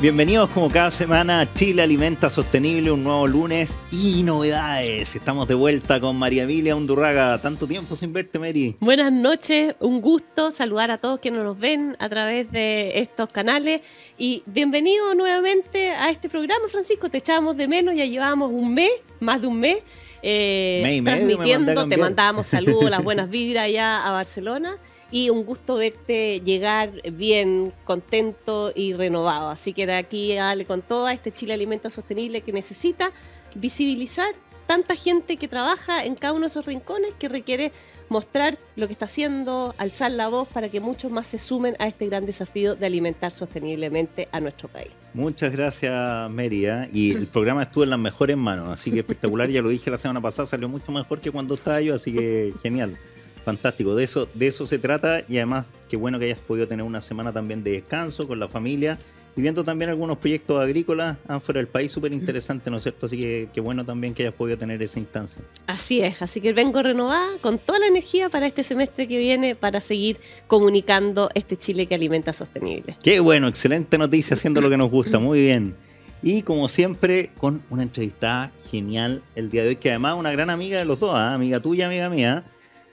Bienvenidos como cada semana a Chile Alimenta Sostenible, un nuevo lunes y novedades. Estamos de vuelta con María Emilia Undurraga. Tanto tiempo sin verte, Mary. Buenas noches, un gusto saludar a todos que nos ven a través de estos canales y bienvenido nuevamente a este programa, Francisco. Te echábamos de menos, ya llevábamos un mes, más de un mes, transmitiendo, te mandábamos saludos, las buenas vibras allá a Barcelona. Y un gusto verte llegar bien, contento y renovado. Así que de aquí a darle con todo a este Chile Alimenta Sostenible que necesita visibilizar tanta gente que trabaja en cada uno de esos rincones, que requiere mostrar lo que está haciendo, alzar la voz para que muchos más se sumen a este gran desafío de alimentar sosteniblemente a nuestro país. Muchas gracias, Mary. Y el programa estuvo en las mejores manos, así que espectacular. Ya lo dije la semana pasada, salió mucho mejor que cuando estaba yo, así que genial. Fantástico, de eso se trata, y además qué bueno que hayas podido tener una semana también de descanso con la familia y viendo también algunos proyectos agrícolas fuera del país, súper interesante, ¿no es cierto? Así que qué bueno también que hayas podido tener esa instancia. Así es, así que vengo renovada con toda la energía para este semestre que viene para seguir comunicando este Chile que alimenta sostenible. Qué bueno, excelente noticia, haciendo lo que nos gusta, muy bien. Y como siempre, con una entrevistada genial el día de hoy, que además es una gran amiga de los dos, amiga tuya, amiga mía.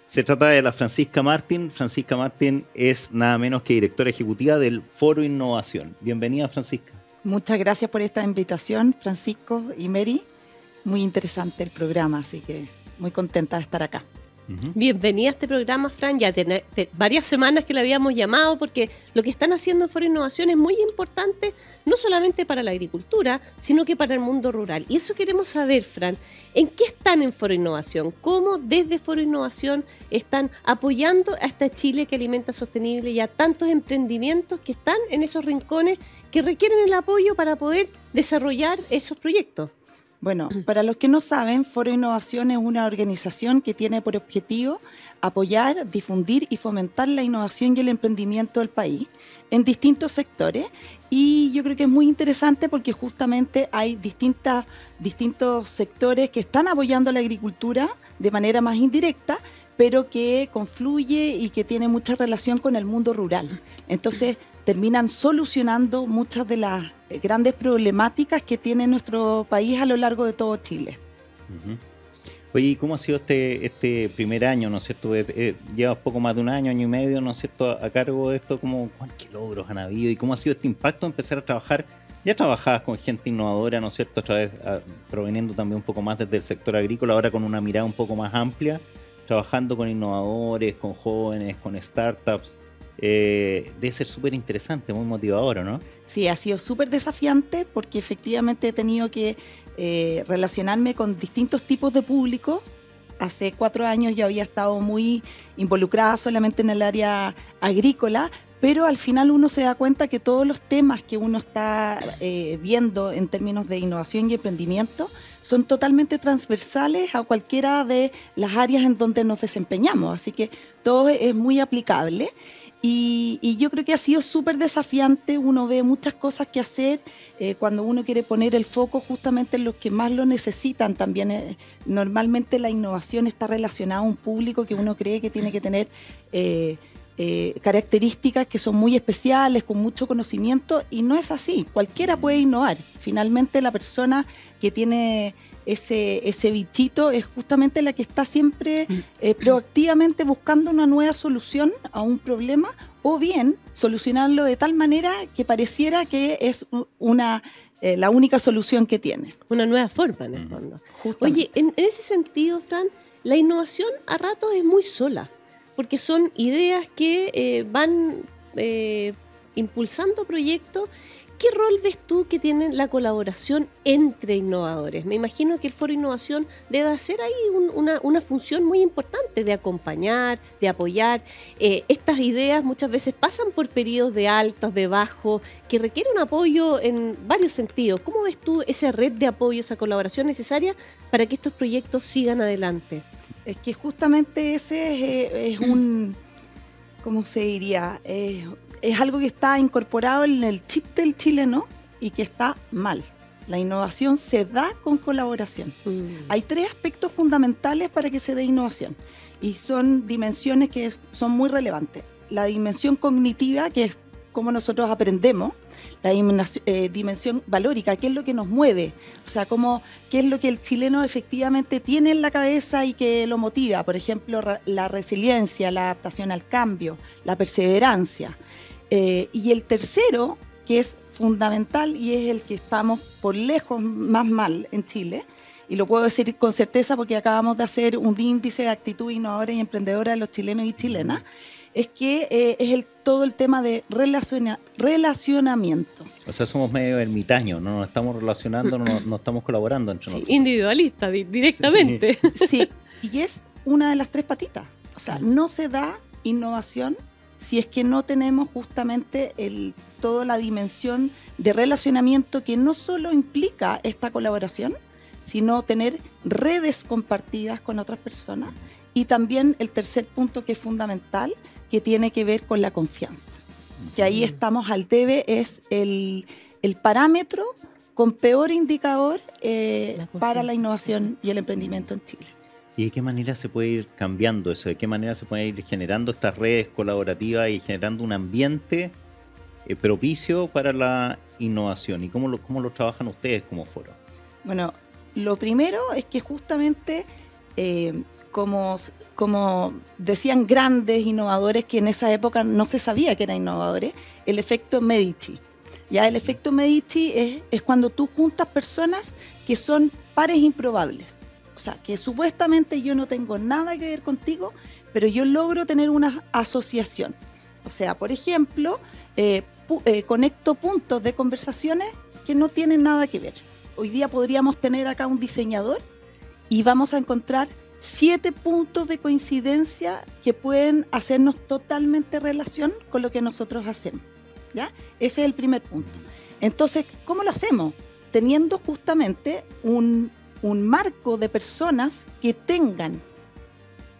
Se trata de la Francisca Martín. Francisca Martín es nada menos que directora ejecutiva del Foro Innovación. Bienvenida, Francisca. Muchas gracias por esta invitación, Francisco y Mary. Muy interesante el programa, así que muy contenta de estar acá. Bienvenida a este programa, Fran. Ya varias semanas que la habíamos llamado porque lo que están haciendo en Foro Innovación es muy importante, no solamente para la agricultura, sino que para el mundo rural. Y eso queremos saber, Fran, ¿en qué están en Foro Innovación? ¿Cómo desde Foro Innovación están apoyando a esta Chile que alimenta sostenible y a tantos emprendimientos que están en esos rincones que requieren el apoyo para poder desarrollar esos proyectos? Bueno, para los que no saben, Foro Innovación es una organización que tiene por objetivo apoyar, difundir y fomentar la innovación y el emprendimiento del país en distintos sectores. Y yo creo que es muy interesante porque justamente hay distintos sectores que están apoyando la agricultura de manera más indirecta, pero que confluye y que tiene mucha relación con el mundo rural. Entonces, terminan solucionando muchas de las grandes problemáticas que tiene nuestro país a lo largo de todo Chile. Oye, ¿cómo ha sido este primer año, ¿no es cierto? Llevas poco más de un año y medio, ¿no es cierto?, a cargo de esto. ¿Qué logros han habido y cómo ha sido este impacto de empezar a trabajar? Ya trabajabas con gente innovadora, ¿no es cierto?, proveniendo también un poco más desde el sector agrícola, ahora con una mirada un poco más amplia, trabajando con innovadores, con jóvenes, con startups. Debe ser súper interesante, muy motivador, ¿no? Sí, ha sido súper desafiante porque efectivamente he tenido que relacionarme con distintos tipos de público. Hace 4 años yo había estado muy involucrada solamente en el área agrícola, pero al final uno se da cuenta que todos los temas que uno está viendo en términos de innovación y emprendimiento son totalmente transversales a cualquiera de las áreas en donde nos desempeñamos, así que todo es muy aplicable. Y yo creo que ha sido súper desafiante. Uno ve muchas cosas que hacer cuando uno quiere poner el foco justamente en los que más lo necesitan. También normalmente la innovación está relacionada a un público que uno cree que tiene que tener características que son muy especiales, con mucho conocimiento, y no es así. Cualquiera puede innovar. Finalmente la persona que tiene ese bichito es justamente la que está siempre proactivamente buscando una nueva solución a un problema, o bien solucionarlo de tal manera que pareciera que es la única solución que tiene. Una nueva forma, en el fondo. Oye, en ese sentido, Fran, la innovación a ratos es muy sola, porque son ideas que van impulsando proyectos. ¿Qué rol ves tú que tiene la colaboración entre innovadores? Me imagino que el Foro Innovación debe hacer ahí una función muy importante de acompañar, de apoyar. Estas ideas muchas veces pasan por periodos de altos, de bajos, que requieren un apoyo en varios sentidos. ¿Cómo ves tú esa red de apoyo, esa colaboración necesaria para que estos proyectos sigan adelante? Es que justamente ese es ¿cómo se diría? Es algo que está incorporado en el chip del chileno y que está mal. La innovación se da con colaboración. Hay 3 aspectos fundamentales para que se dé innovación y son dimensiones que son muy relevantes. La dimensión cognitiva, que es cómo nosotros aprendemos, la dimensión valórica, qué es lo que nos mueve, o sea, qué es lo que el chileno efectivamente tiene en la cabeza y que lo motiva. Por ejemplo, la resiliencia, la adaptación al cambio, la perseverancia. Y el tercero, que es fundamental y es el que estamos por lejos más mal en Chile, y lo puedo decir con certeza porque acabamos de hacer un índice de actitud innovadora y emprendedora de los chilenos y chilenas, es que es todo el tema de relacionamiento. O sea, somos medio ermitaños, no nos estamos relacionando, no estamos colaborando entre nosotros. Individualista, directamente. Sí, y es una de las tres patitas. O sea, no se da innovación si es que no tenemos justamente toda la dimensión de relacionamiento que no solo implica esta colaboración, sino tener redes compartidas con otras personas. Y también el tercer punto que es fundamental, que tiene que ver con la confianza. Que ahí estamos al debe, es el parámetro con peor indicador para la innovación y el emprendimiento en Chile. ¿Y de qué manera se puede ir cambiando eso? ¿De qué manera se puede ir generando estas redes colaborativas y generando un ambiente propicio para la innovación? ¿Y cómo lo trabajan ustedes como foro? Bueno, lo primero es que justamente, como decían grandes innovadores que en esa época no se sabía que eran innovadores, el efecto Medici. Ya el efecto Medici es cuando tú juntas personas que son pares improbables. O sea, que supuestamente yo no tengo nada que ver contigo, pero yo logro tener una asociación. O sea, por ejemplo, conecto puntos de conversaciones que no tienen nada que ver. Hoy día podríamos tener acá un diseñador y vamos a encontrar 7 puntos de coincidencia que pueden hacernos totalmente relación con lo que nosotros hacemos, ¿ya? Ese es el primer punto. Entonces, ¿cómo lo hacemos? Teniendo justamente un marco de personas que tengan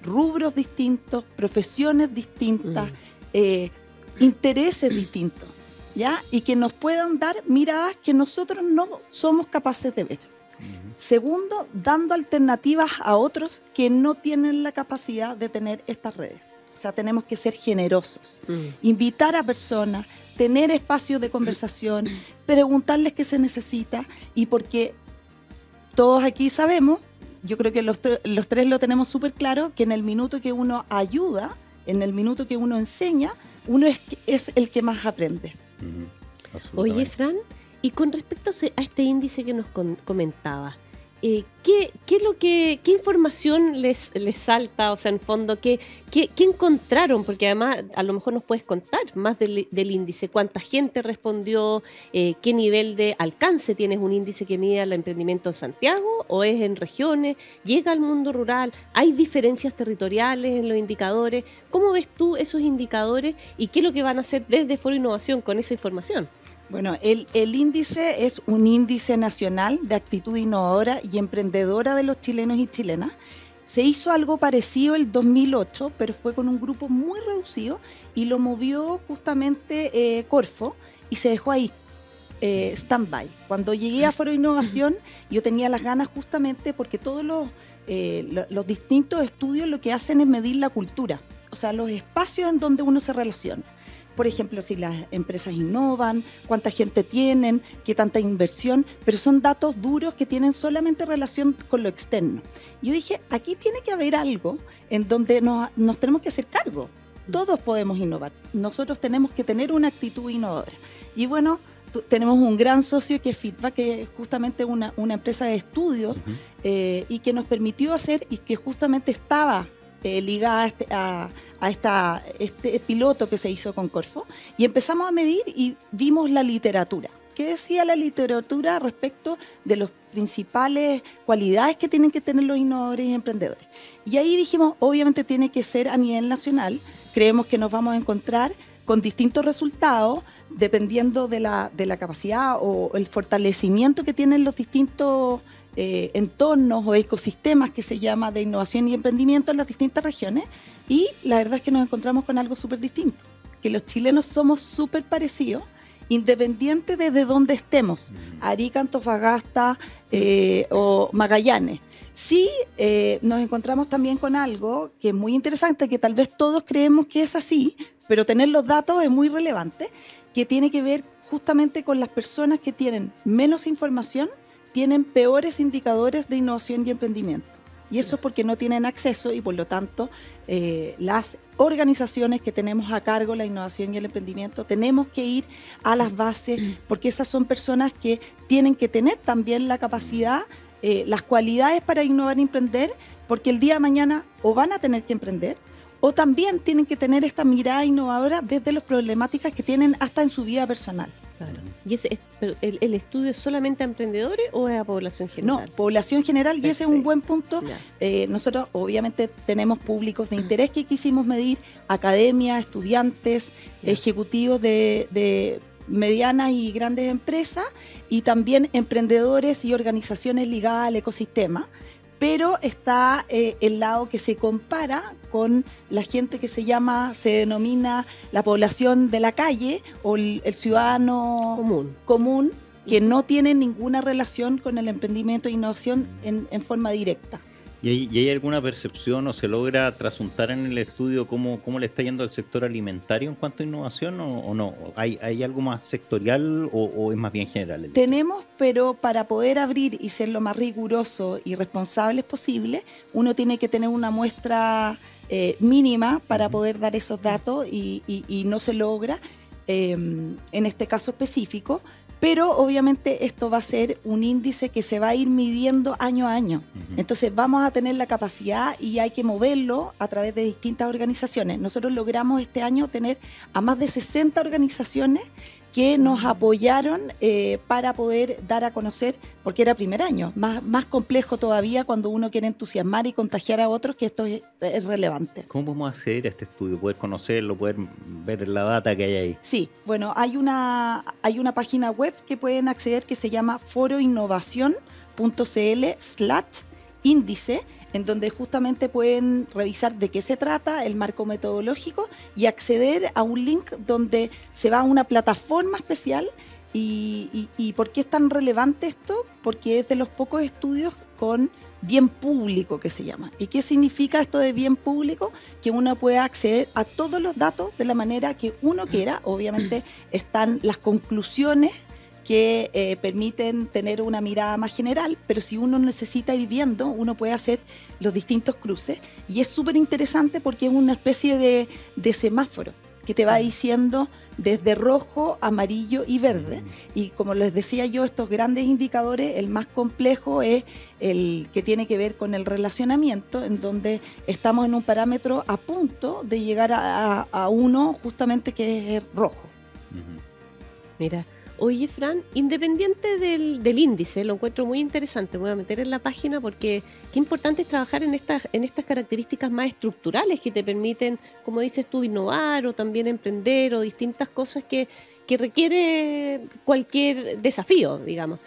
rubros distintos, profesiones distintas, intereses distintos, ¿ya? Y que nos puedan dar miradas que nosotros no somos capaces de ver. Segundo, dando alternativas a otros que no tienen la capacidad de tener estas redes. O sea, tenemos que ser generosos, invitar a personas, tener espacios de conversación, preguntarles qué se necesita, y porque todos aquí sabemos, yo creo que los tres lo tenemos súper claro, que en el minuto que uno ayuda, en el minuto que uno enseña, uno es el que más aprende. Oye, Fran, y con respecto a este índice que nos comentabas, ¿qué información les salta? O sea, en fondo, ¿qué encontraron? Porque además a lo mejor nos puedes contar más del índice. ¿Cuánta gente respondió? ¿Qué nivel de alcance tienes? ¿Un índice que mide el emprendimiento en Santiago o es en regiones? ¿Llega al mundo rural? ¿Hay diferencias territoriales en los indicadores? ¿Cómo ves tú esos indicadores y qué es lo que van a hacer desde Foro Innovación con esa información? Bueno, el índice es un índice nacional de actitud innovadora y emprendedora de los chilenos y chilenas. Se hizo algo parecido el 2008, pero fue con un grupo muy reducido y lo movió justamente Corfo y se dejó ahí, stand-by. Cuando llegué a Foro Innovación, yo tenía las ganas justamente porque todos los distintos estudios lo que hacen es medir la cultura, o sea, los espacios en donde uno se relaciona. Por ejemplo, si las empresas innovan, cuánta gente tienen, qué tanta inversión, pero son datos duros que tienen solamente relación con lo externo. Yo dije, aquí tiene que haber algo en donde nos tenemos que hacer cargo. Todos podemos innovar. Nosotros tenemos que tener una actitud innovadora. Y bueno, tenemos un gran socio que es Feedback, que es justamente una empresa de estudio y que nos permitió hacer y que justamente estaba ligada a este piloto que se hizo con Corfo, y empezamos a medir y vimos la literatura. ¿Qué decía la literatura respecto de las principales cualidades que tienen que tener los innovadores y emprendedores? Y ahí dijimos, obviamente tiene que ser a nivel nacional. Creemos que nos vamos a encontrar con distintos resultados dependiendo de la capacidad o el fortalecimiento que tienen los distintos entornos o ecosistemas que se llama de innovación y emprendimiento en las distintas regiones, y la verdad es que nos encontramos con algo súper distinto, que los chilenos somos súper parecidos independiente desde donde estemos, Arica, Antofagasta o Magallanes. Sí, nos encontramos también con algo que es muy interesante, que tal vez todos creemos que es así, pero tener los datos es muy relevante, que tiene que ver justamente con las personas que tienen menos información, tienen peores indicadores de innovación y emprendimiento. Y eso es porque no tienen acceso y por lo tanto las organizaciones que tenemos a cargo la innovación y el emprendimiento tenemos que ir a las bases, porque esas son personas que tienen que tener también la capacidad, las cualidades para innovar y emprender, porque el día de mañana o van a tener que emprender o también tienen que tener esta mirada innovadora desde las problemáticas que tienen hasta en su vida personal. Claro. ¿Y el estudio es solamente a emprendedores o es a población general? No, población general. Perfecto. Y ese es un buen punto. Yeah. Nosotros obviamente tenemos públicos de interés que quisimos medir, academia, estudiantes, ejecutivos de medianas y grandes empresas y también emprendedores y organizaciones ligadas al ecosistema. Pero está el lado que se compara con la gente que se denomina la población de la calle o el ciudadano común que no tiene ninguna relación con el emprendimiento e innovación en forma directa. ¿Y hay alguna percepción o se logra trasuntar en el estudio cómo le está yendo al sector alimentario en cuanto a innovación o no? ¿Hay algo más sectorial o es más bien general? Tenemos, pero para poder abrir y ser lo más riguroso y responsables posible, uno tiene que tener una muestra mínima para poder dar esos datos y no se logra en este caso específico. Pero obviamente esto va a ser un índice que se va a ir midiendo año a año. Entonces vamos a tener la capacidad y hay que moverlo a través de distintas organizaciones. Nosotros logramos este año tener a más de 60 organizaciones que nos apoyaron para poder dar a conocer, porque era primer año, más complejo todavía cuando uno quiere entusiasmar y contagiar a otros, que esto es relevante. ¿Cómo podemos acceder a este estudio? ¿Poder conocerlo, poder ver la data que hay ahí? Sí, bueno, hay una página web que pueden acceder que se llama foroinnovación.cl/índice, en donde justamente pueden revisar de qué se trata, el marco metodológico y acceder a un link donde se va a una plataforma especial. ¿Y por qué es tan relevante esto? Porque es de los pocos estudios con bien público que se llama. ¿Y qué significa esto de bien público? Que uno puede acceder a todos los datos de la manera que uno quiera. Obviamente están las conclusiones que permiten tener una mirada más general, pero si uno necesita ir viendo, uno puede hacer los distintos cruces y es súper interesante porque es una especie de semáforo que te va diciendo desde rojo, amarillo y verde. Y como les decía yo, estos grandes indicadores, el más complejo es el que tiene que ver con el relacionamiento, en donde estamos en un parámetro a punto de llegar a uno justamente que es rojo. Mira. Oye, Fran, independiente del índice, lo encuentro muy interesante, me voy a meter en la página porque qué importante es trabajar en estas características más estructurales que te permiten, como dices tú, innovar o también emprender o distintas cosas que requiere cualquier desafío, digamos.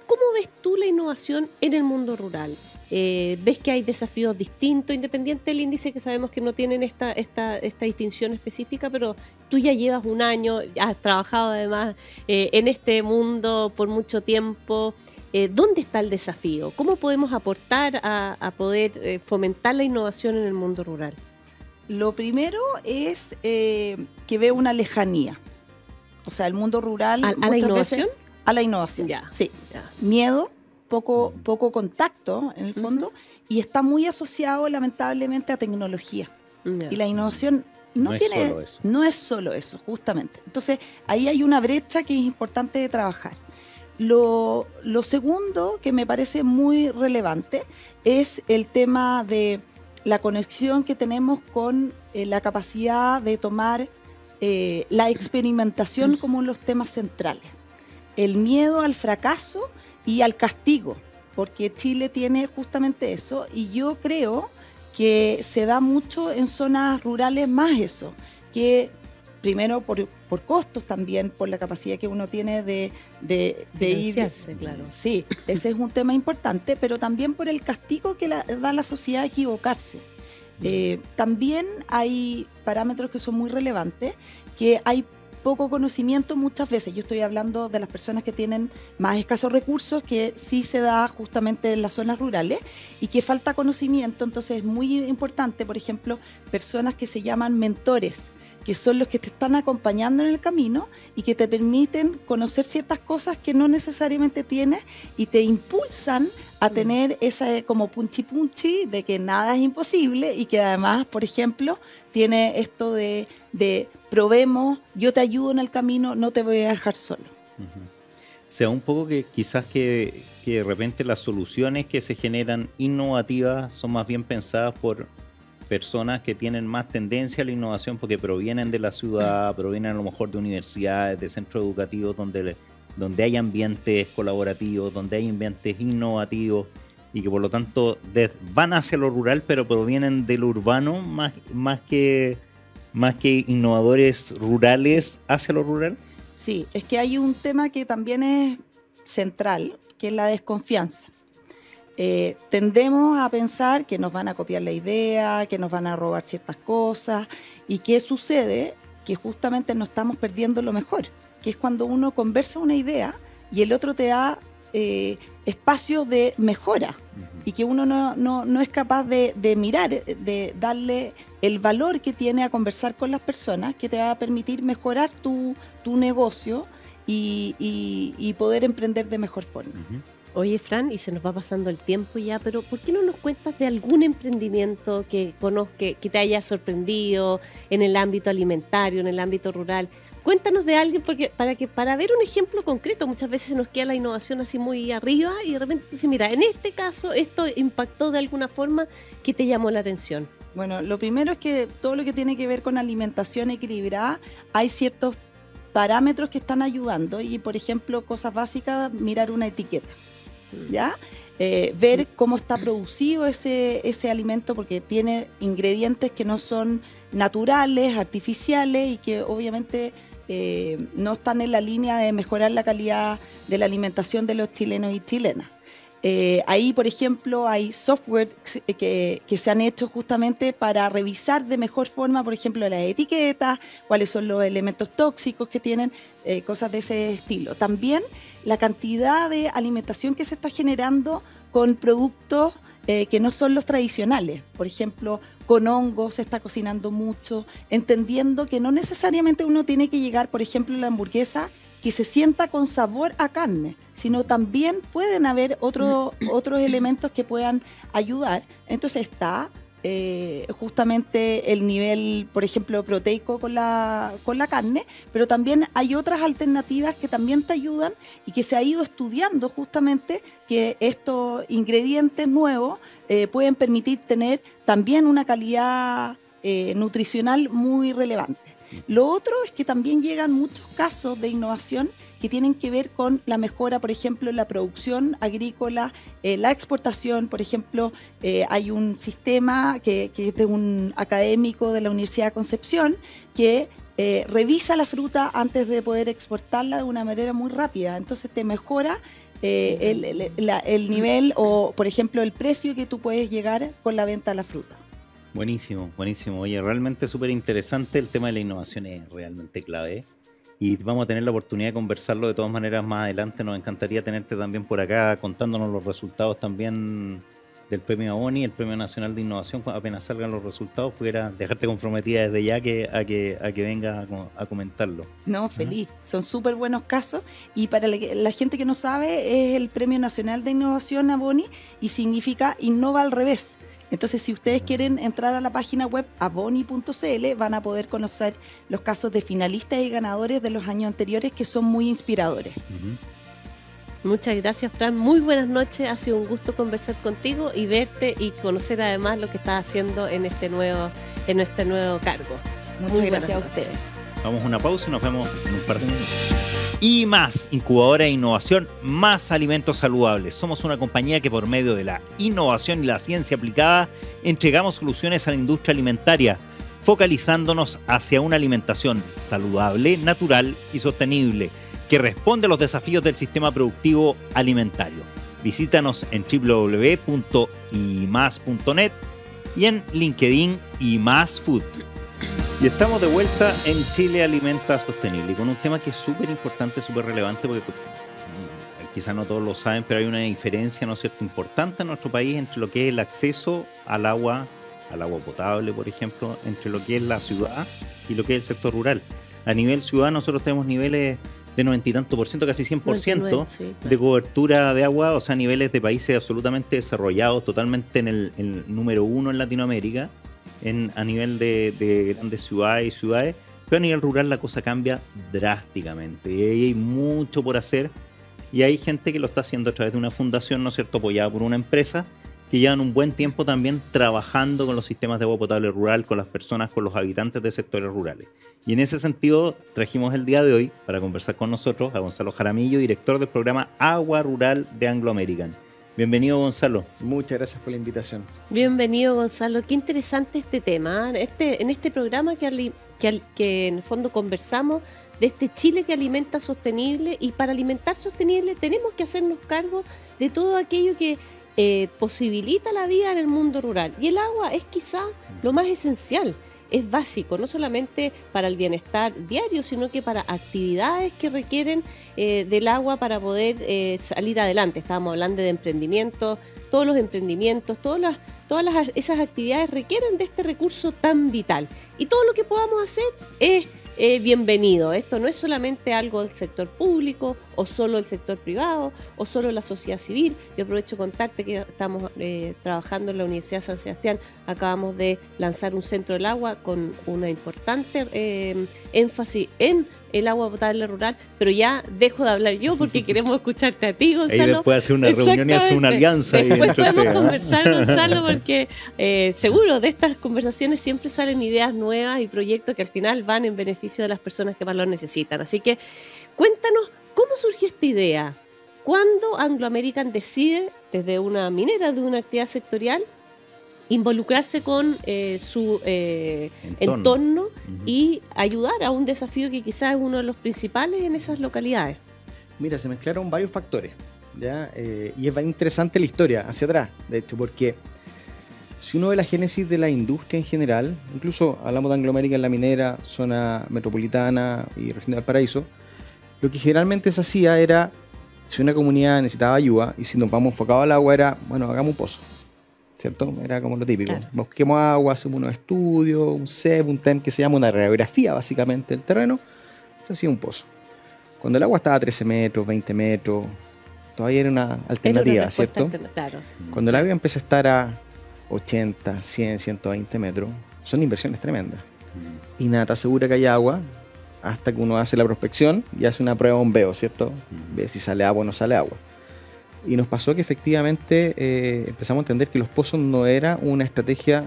¿Cómo ves tú la innovación en el mundo rural? ¿Ves que hay desafíos distintos, independiente del índice, que sabemos que no tienen esta distinción específica, pero tú ya llevas un año, has trabajado además en este mundo por mucho tiempo? ¿Dónde está el desafío? ¿Cómo podemos aportar a poder fomentar la innovación en el mundo rural? Lo primero es que veo una lejanía. O sea, el mundo rural... ¿A la innovación? A la innovación, sí. Miedo, poco contacto en el fondo, y está muy asociado lamentablemente a tecnología. Y la innovación no es solo eso, justamente. Entonces, ahí hay una brecha que es importante de trabajar. Lo segundo que me parece muy relevante es el tema de la conexión que tenemos con la capacidad de tomar la experimentación como los temas centrales. El miedo al fracaso y al castigo, porque Chile tiene justamente eso, y yo creo que se da mucho en zonas rurales más eso, que primero por costos también, por la capacidad que uno tiene de ir... Claro. Sí, ese es un tema importante, pero también por el castigo que da la sociedad a equivocarse. También hay parámetros que son muy relevantes, que hay poco conocimiento muchas veces. Yo estoy hablando de las personas que tienen más escasos recursos, que sí se da justamente en las zonas rurales y que falta conocimiento. Entonces es muy importante, por ejemplo, personas que se llaman mentores, que son los que te están acompañando en el camino y que te permiten conocer ciertas cosas que no necesariamente tienes y te impulsan a tener esa como punchi de que nada es imposible, y que además, por ejemplo, tiene esto de probemos, yo te ayudo en el camino, no te voy a dejar solo. O sea, un poco que quizás que de repente las soluciones que se generan innovativas son más bien pensadas por personas que tienen más tendencia a la innovación porque provienen de la ciudad, provienen a lo mejor de universidades, de centros educativos donde hay ambientes colaborativos, donde hay ambientes innovativos y que por lo tanto van hacia lo rural, pero provienen de lo urbano más que innovadores rurales hacia lo rural. Sí, es que hay un tema que también es central, que es la desconfianza. Tendemos a pensar que nos van a copiar la idea, que nos van a robar ciertas cosas. ¿Y qué sucede? Que justamente nos estamos perdiendo lo mejor, que es cuando uno conversa una idea y el otro te da espacios de mejora, y que uno no es capaz de mirar, de darle el valor que tiene a conversar con las personas, que te va a permitir mejorar tu negocio y poder emprender de mejor forma. Oye, Fran, y se nos va pasando el tiempo ya, pero ¿por qué no nos cuentas de algún emprendimiento que conozcas, que te haya sorprendido en el ámbito alimentario, en el ámbito rural? Cuéntanos de alguien, porque para ver un ejemplo concreto, muchas veces se nos queda la innovación así muy arriba y de repente tú dices, mira, en este caso esto impactó de alguna forma que te llamó la atención. Bueno, lo primero es que todo lo que tiene que ver con alimentación equilibrada, hay ciertos parámetros que están ayudando, y por ejemplo, cosas básicas, mirar una etiqueta. ¿Ya? Ver cómo está producido ese alimento, porque tiene ingredientes que no son naturales, artificiales, y que obviamente no están en la línea de mejorar la calidad de la alimentación de los chilenos y chilenas. Ahí, por ejemplo, hay software que se han hecho justamente para revisar de mejor forma, por ejemplo, las etiquetas, cuáles son los elementos tóxicos que tienen, cosas de ese estilo. También la cantidad de alimentación que se está generando con productos que no son los tradicionales. Por ejemplo, con hongos se está cocinando mucho, entendiendo que no necesariamente uno tiene que llegar, por ejemplo, la hamburguesa que se sienta con sabor a carne, sino también pueden haber otros elementos que puedan ayudar. Entonces está justamente el nivel, por ejemplo, proteico con la carne, pero también hay otras alternativas que también te ayudan y que se ha ido estudiando justamente que estos ingredientes nuevos pueden permitir tener también una calidad nutricional muy relevante. Lo otro es que también llegan muchos casos de innovación que tienen que ver con la mejora, por ejemplo, en la producción agrícola, la exportación. Por ejemplo, hay un sistema que es de un académico de la Universidad de Concepción que revisa la fruta antes de poder exportarla de una manera muy rápida. Entonces te mejora el nivel o, por ejemplo, el precio que tú puedes llegar con la venta de la fruta. Buenísimo, buenísimo. Oye, realmente súper interesante. El tema de la innovación es realmente clave. Y vamos a tener la oportunidad de conversarlo de todas maneras más adelante. Nos encantaría tenerte también por acá contándonos los resultados también del Premio ABONI, el Premio Nacional de Innovación. Apenas salgan los resultados, pudiera dejarte comprometida desde ya a que venga a comentarlo. No, feliz. Son súper buenos casos. Y para la gente que no sabe, es el Premio Nacional de Innovación ABONI y significa Innova al revés. Entonces, si ustedes quieren entrar a la página web aboni.cl, van a poder conocer los casos de finalistas y ganadores de los años anteriores, que son muy inspiradores. Muchas gracias, Fran. Muy buenas noches. Ha sido un gusto conversar contigo y verte y conocer además lo que estás haciendo en este nuevo cargo. Muchas gracias a ustedes. Vamos a una pausa y nos vemos en un par de minutos. Y más, incubadora de innovación, más alimentos saludables. Somos una compañía que por medio de la innovación y la ciencia aplicada entregamos soluciones a la industria alimentaria, focalizándonos hacia una alimentación saludable, natural y sostenible, que responde a los desafíos del sistema productivo alimentario. Visítanos en www.imas.net y en LinkedIn imasfood. Y estamos de vuelta en Chile Alimenta Sostenible, y con un tema que es súper importante, súper relevante, porque quizás no todos lo saben, pero hay una diferencia, ¿no es cierto?, importante en nuestro país entre lo que es el acceso al agua potable, por ejemplo, entre lo que es la ciudad y lo que es el sector rural. A nivel ciudad nosotros tenemos niveles de 90 y tanto por ciento, casi 100% 99, sí, claro, de cobertura de agua, o sea, niveles de países absolutamente desarrollados, totalmente en el número 1 en Latinoamérica, a nivel de grandes ciudades, pero a nivel rural la cosa cambia drásticamente y ahí hay mucho por hacer, y hay gente que lo está haciendo a través de una fundación, ¿no es cierto?, apoyada por una empresa, que llevan un buen tiempo también trabajando con los sistemas de agua potable rural, con las personas, con los habitantes de sectores rurales. Y en ese sentido trajimos el día de hoy para conversar con nosotros a Gonzalo Jaramillo, director del programa Agua Rural de Anglo American. Bienvenido, Gonzalo. Muchas gracias por la invitación. Bienvenido, Gonzalo. Qué interesante este tema. En este programa que en el fondo conversamos de este Chile que alimenta sostenible, y para alimentar sostenible tenemos que hacernos cargo de todo aquello que posibilita la vida en el mundo rural. Y el agua es quizá lo más esencial. Es básico, no solamente para el bienestar diario, sino que para actividades que requieren del agua para poder salir adelante. Estábamos hablando de emprendimientos, todos los emprendimientos, todas esas actividades requieren de este recurso tan vital. Y todo lo que podamos hacer es bienvenido. Esto no es solamente algo del sector público, o solo el sector privado, o solo la sociedad civil. Yo aprovecho contarte que estamos trabajando en la Universidad de San Sebastián. Acabamos de lanzar un centro del agua con una importante énfasis en el agua potable rural, pero ya dejo de hablar yo porque queremos escucharte a ti, Gonzalo. Y después hacer una reunión y hacer una alianza. Después podemos conversar, Gonzalo, porque seguro de estas conversaciones siempre salen ideas nuevas y proyectos que al final van en beneficio de las personas que más lo necesitan. Así que cuéntanos, ¿cómo surgió esta idea? ¿Cuándo Anglo American decide, desde una minera, de una actividad sectorial, involucrarse con su entorno y ayudar a un desafío que quizás es uno de los principales en esas localidades? Mira, se mezclaron varios factores, ¿ya? Y es bien interesante la historia hacia atrás, de hecho, porque si uno ve la génesis de la industria en general, incluso hablamos de Anglo American, la minera, zona metropolitana y región de Valparaíso, lo que generalmente se hacía era, si una comunidad necesitaba ayuda, y si nos vamos enfocados al agua, era, bueno, hagamos un pozo, ¿cierto? Era como lo típico. Claro. Busquemos agua, hacemos unos estudios, un CEP, un TEM, que se llama una radiografía, básicamente, del terreno, se hacía un pozo. Cuando el agua estaba a 13 metros, 20 metros, todavía era una alternativa, ¿cierto? Claro. Cuando el agua empieza a estar a 80, 100, 120 metros, son inversiones tremendas. Y nada te asegura que haya agua hasta que uno hace la prospección y hace una prueba de bombeo, ¿cierto? Ve si sale agua o no sale agua. Y nos pasó que efectivamente empezamos a entender que los pozos no era una estrategia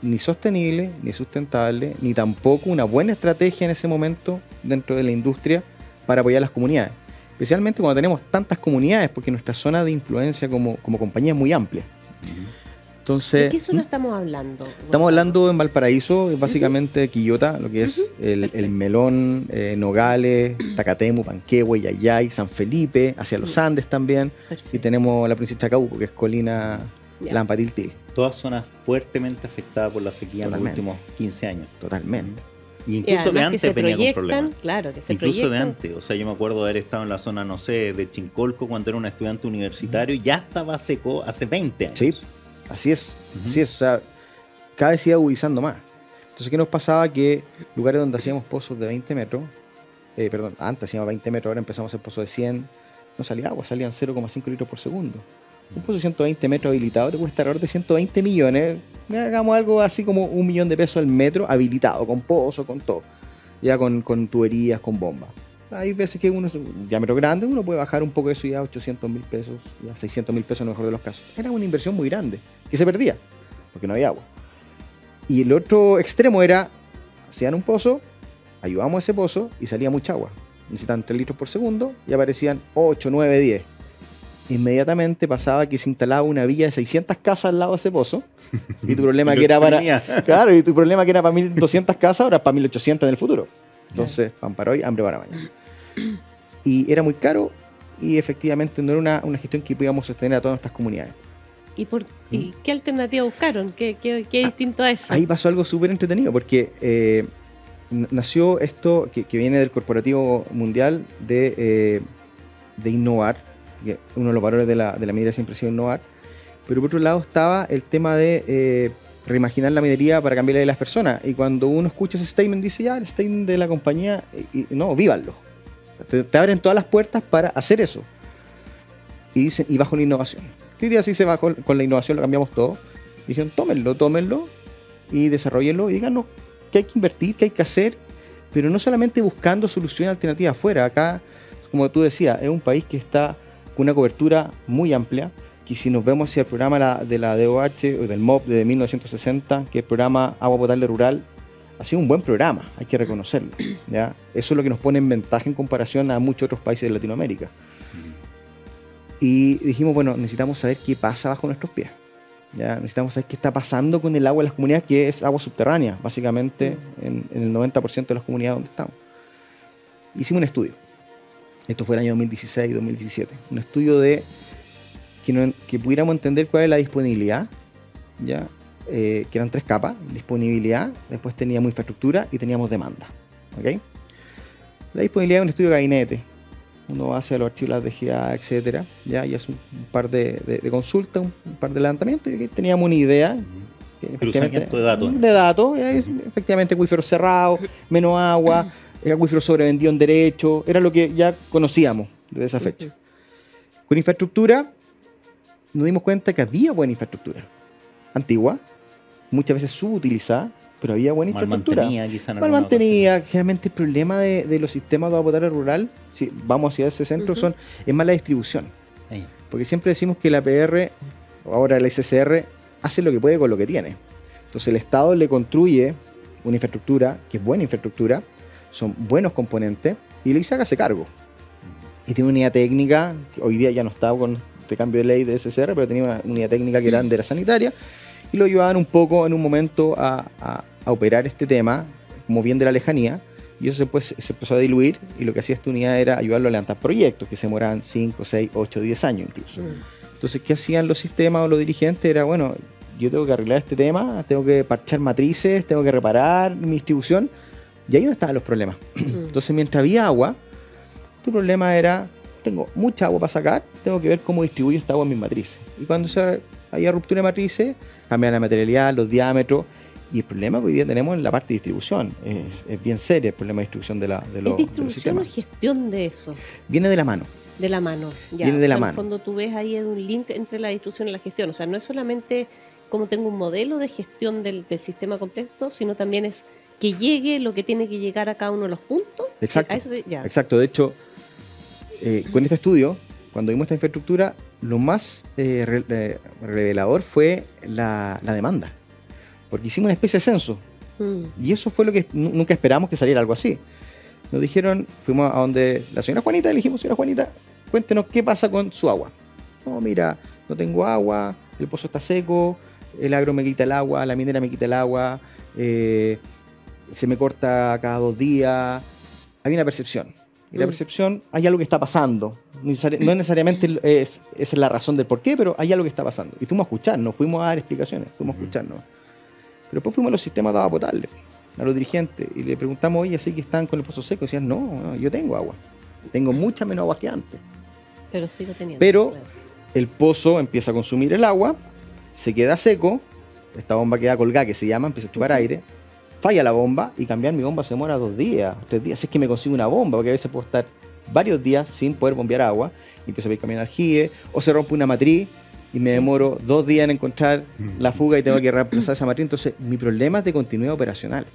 ni sostenible, ni sustentable, ni tampoco una buena estrategia en ese momento dentro de la industria para apoyar a las comunidades. Especialmente cuando tenemos tantas comunidades, porque nuestra zona de influencia como compañía es muy amplia. Entonces, ¿de qué zona estamos hablando? Estamos hablando en Valparaíso, básicamente Quillota, lo que es el Melón, Nogales, Tacatemu, Panquehue, Yayay, San Felipe, hacia los Andes también. Perfecto. Y tenemos la Princesa Chacabuco, que es colina Lampa-Tiltil. Todas zonas fuertemente afectadas por la sequía en los últimos 15 años. Totalmente. Y incluso de antes venía con problemas. Claro, que se incluso de antes. O sea, yo me acuerdo de haber estado en la zona, no sé, de Chincolco cuando era un estudiante universitario y ya estaba seco hace 20 años. Sí. Así es, así es, o sea, cada vez iba agudizando más. Entonces, ¿qué nos pasaba? Que lugares donde hacíamos pozos de 20 metros, antes hacíamos 20 metros, ahora empezamos a hacer pozos de 100, no salía agua, salían 0,5 litros por segundo. Un pozo de 120 metros habilitado te cuesta alrededor de 120 millones, hagamos algo así como $1 millón al metro habilitado, con pozo, con todo, ya con tuberías, con bombas. Hay veces que uno es un diámetro grande, uno puede bajar un poco eso ya a 800 mil pesos, ya 600 mil pesos en el mejor de los casos. Era una inversión muy grande, que se perdía, porque no había agua. Y el otro extremo era, hacían un pozo, ayudamos a ese pozo y salía mucha agua. Necesitaban 3 litros por segundo y aparecían 8, 9, 10. Inmediatamente pasaba que se instalaba una villa de 600 casas al lado de ese pozo y tu problema que era para... Claro, y tu problema que era para 1.200 casas, ahora es para 1.800 en el futuro. Entonces, pan para hoy, hambre para mañana. Y era muy caro y efectivamente no era una gestión que podíamos sostener a todas nuestras comunidades. ¿Y qué alternativa buscaron? ¿Qué distinto a eso? Ahí pasó algo súper entretenido porque nació esto que viene del corporativo mundial de innovar, que uno de los valores de la minería siempre ha sido innovar, pero por otro lado estaba el tema de reimaginar la minería para cambiarle a las personas, y cuando uno escucha ese statement dice, ya, el statement de la compañía, no, vívanlo. O sea, te abren todas las puertas para hacer eso, y dicen, y bajo la innovación. Que hoy día sí se va con la innovación, lo cambiamos todo. Dijeron, tómenlo y desarrollenlo y díganos qué hay que invertir, qué hay que hacer, pero no solamente buscando soluciones alternativas afuera. Acá, como tú decías, es un país que está con una cobertura muy amplia, que si nos vemos hacia el programa de la DOH o del MOP de 1960, que es el programa Agua Potable Rural, ha sido un buen programa, hay que reconocerlo, ¿ya? Eso es lo que nos pone en ventaja en comparación a muchos otros países de Latinoamérica. Y dijimos, bueno, necesitamos saber qué pasa bajo nuestros pies. ¿Ya? Necesitamos saber qué está pasando con el agua de las comunidades, que es agua subterránea, básicamente en el 90% de las comunidades donde estamos. Hicimos un estudio. Esto fue el año 2016-2017. Un estudio de que pudiéramos entender cuál es la disponibilidad, ¿ya? Que eran 3 capas: disponibilidad, después teníamos infraestructura y teníamos demanda. ¿Okay? La disponibilidad es un estudio de gabinete. Uno hace a los archivos, las DGA, etcétera, ¿ya? Y hace un par de consultas, un par de levantamientos, y teníamos una idea. Cruzamiento de datos. De datos, efectivamente, acuíferos cerrados, menos agua, acuíferos sobrevendidos en derecho, era lo que ya conocíamos desde esa fecha. Con infraestructura, nos dimos cuenta que había buena infraestructura. Antigua, muchas veces subutilizada, pero había buena infraestructura. Mal mantenida. Generalmente el problema de los sistemas de agua potable rural, si vamos hacia ese centro, es más la distribución. Porque siempre decimos que la APR, ahora la SCR, hace lo que puede con lo que tiene. Entonces el Estado le construye una infraestructura, que es buena infraestructura, son buenos componentes, y le dice hágase cargo. Y tiene una unidad técnica, que hoy día ya no está con este cambio de ley de SCR, pero tenía una unidad técnica que era de la sanitaria, y lo ayudaban un poco en un momento a operar este tema, como bien de la lejanía, y eso se empezó a diluir, y lo que hacía esta unidad era ayudarlo a levantar proyectos, que se demoraban 5, 6, 8, 10 años incluso. Entonces, ¿qué hacían los sistemas o los dirigentes? Era, bueno, yo tengo que arreglar este tema, tengo que parchar matrices, tengo que reparar mi distribución, y ahí donde estaban los problemas. Entonces, mientras había agua, tu problema era, tengo mucha agua para sacar, tengo que ver cómo distribuyo esta agua en mis matrices. Y cuando había ruptura de matrices, cambian la materialidad, los diámetros, y el problema que hoy día tenemos en la parte de distribución es bien serio, el problema de distribución de los sistemas. ¿Es distribución o gestión de eso? Viene de la mano. De la mano, ya. Viene de la mano. Cuando tú ves ahí un link entre la distribución y la gestión, o sea, no es solamente como tengo un modelo de gestión del sistema completo, sino también es que llegue lo que tiene que llegar a cada uno de los puntos. Exacto. Exacto. De hecho, con este estudio, cuando vimos esta infraestructura, lo más revelador fue la demanda. Porque hicimos una especie de censo. Y eso fue lo que nunca esperamos que saliera algo así. Nos dijeron, fuimos a donde la señora Juanita, le dijimos, señora Juanita, cuéntenos qué pasa con su agua. No, mira, no tengo agua, el pozo está seco, el agro me quita el agua, la minera me quita el agua, se me corta cada 2 días. Hay una percepción. Y la percepción, hay algo que está pasando. No necesariamente esa es la razón del por qué, pero hay algo que está pasando. Y fuimos a escucharnos, fuimos a dar explicaciones, fuimos a escucharnos. Pero después fuimos a los sistemas de agua potable, a los dirigentes, y le preguntamos, oye, ¿así que están con el pozo seco? Y decían, no, yo tengo agua. Tengo mucha menos agua que antes. Pero sigo teniendo. Pero el pozo empieza a consumir el agua, se queda seco, esta bomba queda colgada, que se llama, empieza a chupar aire, falla la bomba, y cambiar mi bomba se demora 2 días, 3 días. Si es que me consigo una bomba, porque a veces puedo estar varios días sin poder bombear agua, y empiezo a ver cambiar energía, o se rompe una matriz, y me demoro 2 días en encontrar la fuga y tengo que reemplazar esa matriz. Entonces, mi problema es de continuidad operacional.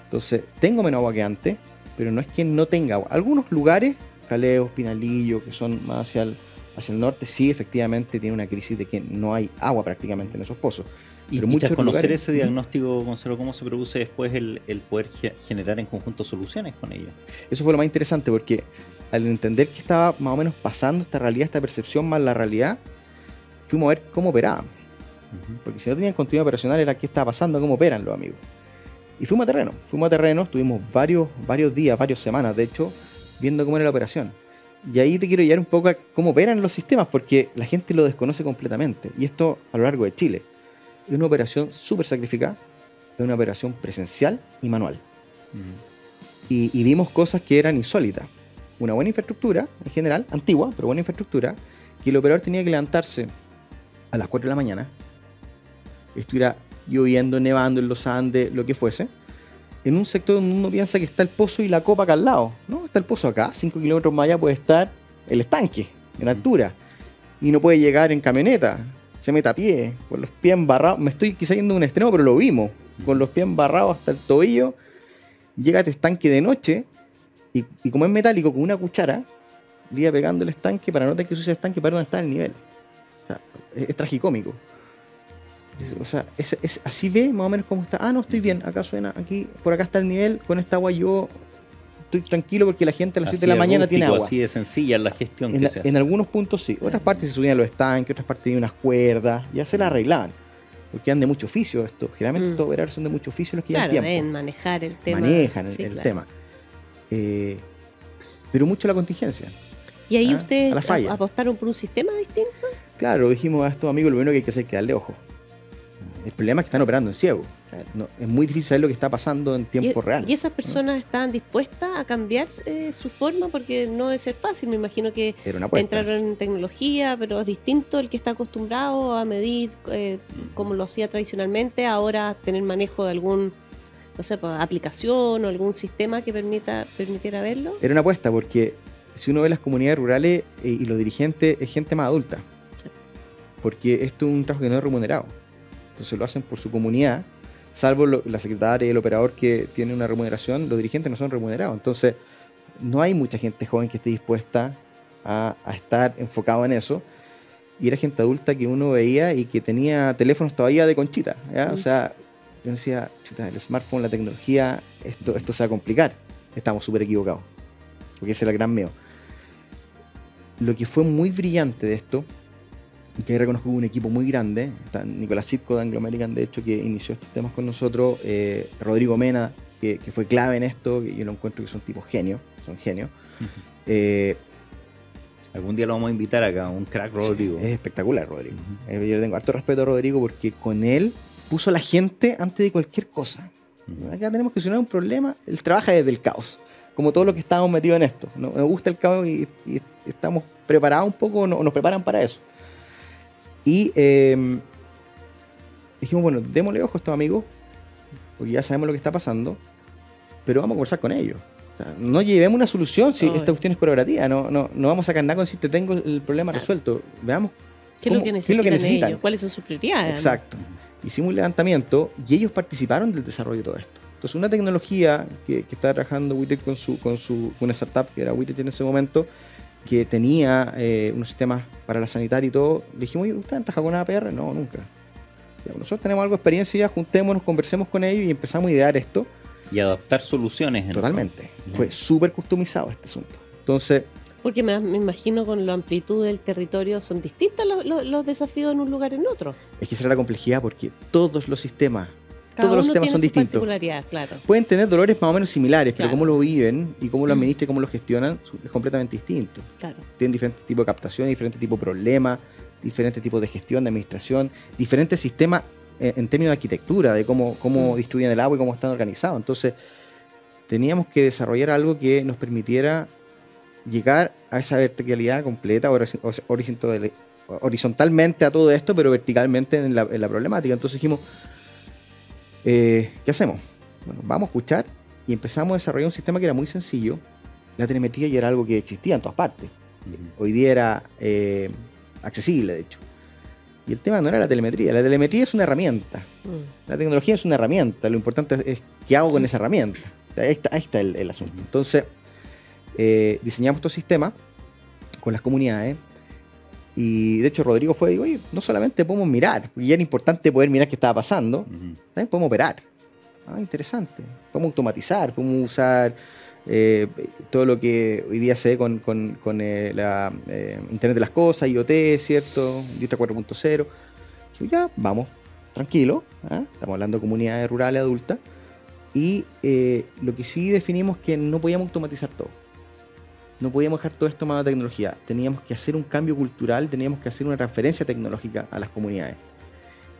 Entonces, tengo menos agua que antes, pero no es que no tenga agua. Algunos lugares, Caleos, Pinalillo, que son más hacia el norte, sí, efectivamente tiene una crisis de que no hay agua prácticamente en esos pozos. Y tras conocer ese diagnóstico, Gonzalo, ¿cómo se produce después el poder generar en conjunto soluciones con ellos? Eso fue lo más interesante, porque al entender que estaba más o menos pasando esta realidad, esta percepción más la realidad, fuimos a ver cómo operaban. Porque si no tenían continuidad operacional era qué estaba pasando, cómo operan los amigos. Y fuimos a terreno, estuvimos varios días, varias semanas, de hecho, viendo cómo era la operación. Y ahí te quiero llevar un poco a cómo operan los sistemas, porque la gente lo desconoce completamente. Y esto a lo largo de Chile. Es una operación súper sacrificada, es una operación presencial y manual. y vimos cosas que eran insólitas. Una buena infraestructura, en general, antigua, pero buena infraestructura, que el operador tenía que levantarse a las 4 de la mañana, estuviera lloviendo, nevando en los Andes, lo que fuese, en un sector donde uno piensa que está el pozo y la copa acá al lado. No, está el pozo acá, 5 kilómetros más allá puede estar el estanque, en altura, y no puede llegar en camioneta, se mete a pie, con los pies embarrados. Me estoy quizá yendo a un extremo, pero lo vimos, con los pies embarrados hasta el tobillo, llega a este estanque de noche, y como es metálico, con una cuchara, le iba pegando el estanque para no tener que usar el estanque para ver dónde está el nivel. O sea, es tragicómico. O sea, así ve más o menos cómo está. Ah, no, estoy bien, acá suena, aquí, por acá está el nivel, con esta agua yo estoy tranquilo porque la gente a las 7 de la mañana tiene agua. Así de sencilla la gestión que se hace. En algunos puntos sí, otras partes se subían los estanques, otras partes tenían unas cuerdas, ya se la arreglaban. Porque eran de mucho oficio esto. Generalmente estos operadores son de mucho oficio los que llevan tiempo. Deben manejar el tema. Manejan el tema. Pero mucho la contingencia. ¿Y ahí ustedes falla. apostaron por un sistema distinto? Claro, dijimos a estos amigos, lo primero que hay que hacer es que darle ojo. El problema es que están operando en ciego. Claro. No, es muy difícil saber lo que está pasando en tiempo real. ¿Y esas personas estaban dispuestas a cambiar su forma? Porque no debe ser fácil. Me imagino que entraron en tecnología, pero es distinto el que está acostumbrado a medir como lo hacía tradicionalmente, ahora tener manejo de algún, no sé, aplicación o algún sistema que permitiera verlo. Era una apuesta, porque si uno ve las comunidades rurales y los dirigentes, es gente más adulta. Sí. Porque esto es un trabajo que no es remunerado. Entonces lo hacen por su comunidad, salvo la secretaria y el operador que tiene una remuneración, los dirigentes no son remunerados. Entonces no hay mucha gente joven que esté dispuesta a estar enfocado en eso. Y era gente adulta que uno veía y que tenía teléfonos todavía de conchita, ¿ya? O sea, yo decía, chuta, el smartphone, la tecnología, esto se va a complicar. Estamos súper equivocados, porque ese era el gran miedo. Lo que fue muy brillante de esto, y que reconozco un equipo muy grande, está Nicolás Sitko de Anglo American, de hecho, que inició estos temas con nosotros, Rodrigo Mena, que fue clave en esto, que yo lo encuentro que son tipos genios, son genios. Algún día lo vamos a invitar acá, un crack Rodrigo. Sí, es espectacular Rodrigo. Yo le tengo harto respeto a Rodrigo porque con él puso a la gente antes de cualquier cosa. Acá tenemos que solucionar un problema, él trabaja desde el caos, como todos los que estamos metidos en esto. Nos gusta el caos y estamos preparados un poco, nos preparan para eso. Y dijimos, bueno, démosle ojo a estos amigos, porque ya sabemos lo que está pasando, pero vamos a conversar con ellos. O sea, no llevemos una solución si esta cuestión es colaborativa, no vamos a sacar nada con si te tengo el problema resuelto. Veamos qué es lo que necesitan ellos, cuáles son sus prioridades. Exacto. Hicimos un levantamiento y ellos participaron del desarrollo de todo esto. Entonces, una tecnología que estaba trabajando WITET con una startup que era WITET en ese momento, que tenía unos sistemas para la sanitaria y todo, le dijimos, oye, ¿ustedes han trabajado con APR? No, nunca. Nosotros tenemos algo de experiencia, juntémonos, conversemos con ellos y empezamos a idear esto. Y adaptar soluciones. Totalmente. Fue súper customizado este asunto. Entonces... Porque me imagino con la amplitud del territorio son distintos los desafíos en un lugar en otro. Es que esa era la complejidad, porque todos los sistemas son distintos. Claro. Pueden tener dolores más o menos similares, pero cómo lo viven y cómo lo administran y cómo lo gestionan es completamente distinto. Claro. Tienen diferentes tipos de captación, diferentes tipos de problemas, diferentes tipos de gestión, de administración, diferentes sistemas en términos de arquitectura, de cómo distribuyen el agua y cómo están organizados. Entonces, teníamos que desarrollar algo que nos permitiera llegar a esa verticalidad completa, horizontalmente a todo esto, pero verticalmente en la problemática. Entonces dijimos, ¿qué hacemos? Bueno, vamos a escuchar, y empezamos a desarrollar un sistema que era muy sencillo. La telemetría ya era algo que existía en todas partes. Hoy día era accesible, de hecho. Y el tema no era la telemetría es una herramienta. La tecnología es una herramienta, lo importante es qué hago con esa herramienta. O sea, ahí está el asunto. Entonces, diseñamos estos sistemas con las comunidades. Y de hecho Rodrigo fue y dijo, oye, no solamente podemos mirar, porque ya era importante poder mirar qué estaba pasando, también podemos operar. Interesante. Podemos automatizar, podemos usar todo lo que hoy día se ve con la Internet de las Cosas, IoT, ¿cierto? Industria 4.0. Ya, vamos, tranquilo. Estamos hablando de comunidades rurales adultas. Y lo que sí definimos es que no podíamos automatizar todo. No podíamos dejar todo esto más de tecnología. Teníamos que hacer un cambio cultural, teníamos que hacer una transferencia tecnológica a las comunidades.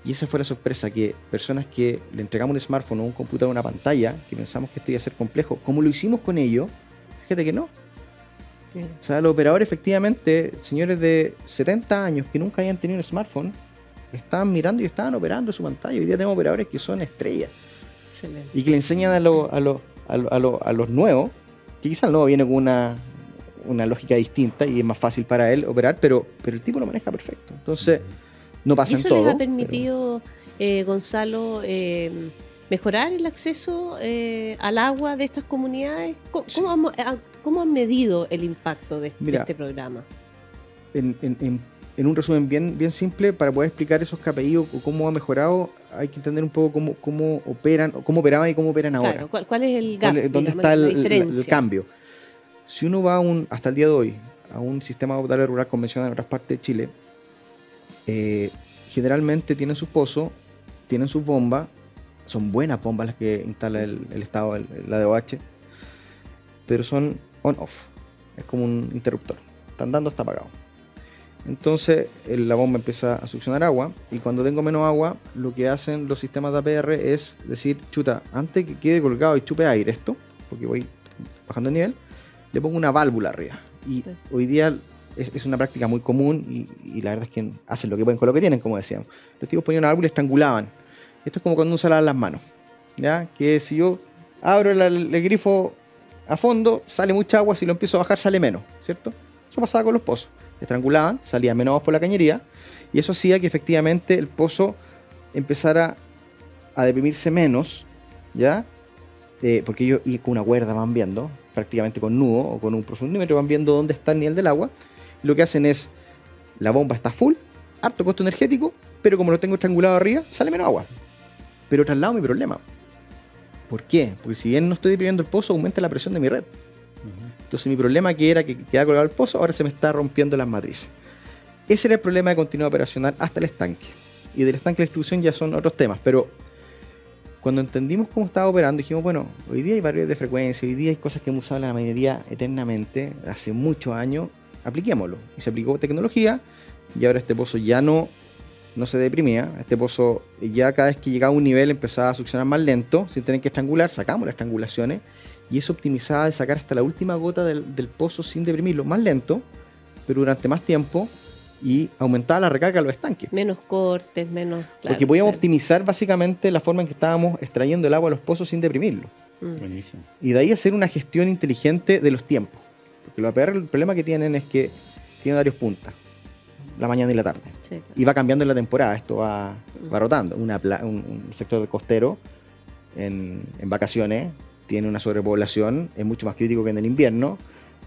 Y esa fue la sorpresa, que personas que le entregamos un smartphone o un computador, una pantalla, que pensamos que esto iba a ser complejo, como lo hicimos con ellos, fíjate que no. O sea, los operadores efectivamente, señores de 70 años que nunca habían tenido un smartphone, estaban mirando y estaban operando su pantalla. Hoy día tenemos operadores que son estrellas. Excelente. Y que le enseñan a los nuevos, que quizás el nuevo viene con una lógica distinta y es más fácil para él operar, pero el tipo lo maneja perfecto. Entonces, no pasa en todo. ¿Y eso les ha permitido, Gonzalo, mejorar el acceso al agua de estas comunidades? ¿Cómo han medido el impacto de este programa? En un resumen bien simple, para poder explicar esos KPI o cómo ha mejorado, hay que entender un poco cómo operaban y cómo operan ahora. Claro, ¿cuál es el gap? ¿Dónde está el cambio? Si uno va hasta el día de hoy a un sistema potable rural convencional en otras partes de Chile, generalmente tienen sus pozos, tienen sus bombas, son buenas bombas las que instala el Estado, la DOH, pero son on-off, es como un interruptor, está andando, está apagado. Entonces la bomba empieza a succionar agua, y cuando tengo menos agua, lo que hacen los sistemas de APR es decir, chuta, antes que quede colgado y chupe aire esto, porque voy bajando el nivel, le pongo una válvula arriba. Y hoy día es una práctica muy común, y la verdad es que hacen lo que pueden con lo que tienen, como decíamos. Los tipos ponían una válvula y estrangulaban. Esto es como cuando uno se lava las manos, ¿ya? Que si yo abro el grifo a fondo, sale mucha agua, si lo empiezo a bajar sale menos, ¿cierto? Eso pasaba con los pozos. Estrangulaban, salía menos agua por la cañería, y eso hacía que efectivamente el pozo empezara a deprimirse menos, ¿ya? Porque ellos con una cuerda van viendo, prácticamente con nudo o con un profundímetro, van viendo dónde está el nivel del agua. Y lo que hacen es, la bomba está full, harto costo energético, pero como lo tengo estrangulado arriba, sale menos agua. Pero traslado mi problema. ¿Por qué? Porque si bien no estoy deprimiendo el pozo, aumenta la presión de mi red. Entonces mi problema, que era que quedaba colgado el pozo, ahora se me está rompiendo las matrices. Ese era el problema de continuidad operacional hasta el estanque. Y del estanque de distribución ya son otros temas, pero cuando entendimos cómo estaba operando, dijimos, bueno, hoy día hay variedades de frecuencia, hoy día hay cosas que hemos usado en la minería eternamente, hace muchos años, apliquémoslo. Y se aplicó tecnología, y ahora este pozo ya no se deprimía. Este pozo ya cada vez que llegaba a un nivel empezaba a succionar más lento, sin tener que estrangular, sacamos las estrangulaciones, y eso optimizaba de sacar hasta la última gota del pozo sin deprimirlo, más lento, pero durante más tiempo, y aumentaba la recarga de los estanques. Menos cortes, menos... Claro, porque podíamos optimizar básicamente la forma en que estábamos extrayendo el agua de los pozos sin deprimirlo. Buenísimo. Y de ahí hacer una gestión inteligente de los tiempos. Porque los APR, el problema que tienen es que tienen varios puntas, la mañana y la tarde. Sí, claro. Y va cambiando en la temporada, esto va rotando. Un sector costero en vacaciones tiene una sobrepoblación, es mucho más crítico que en el invierno,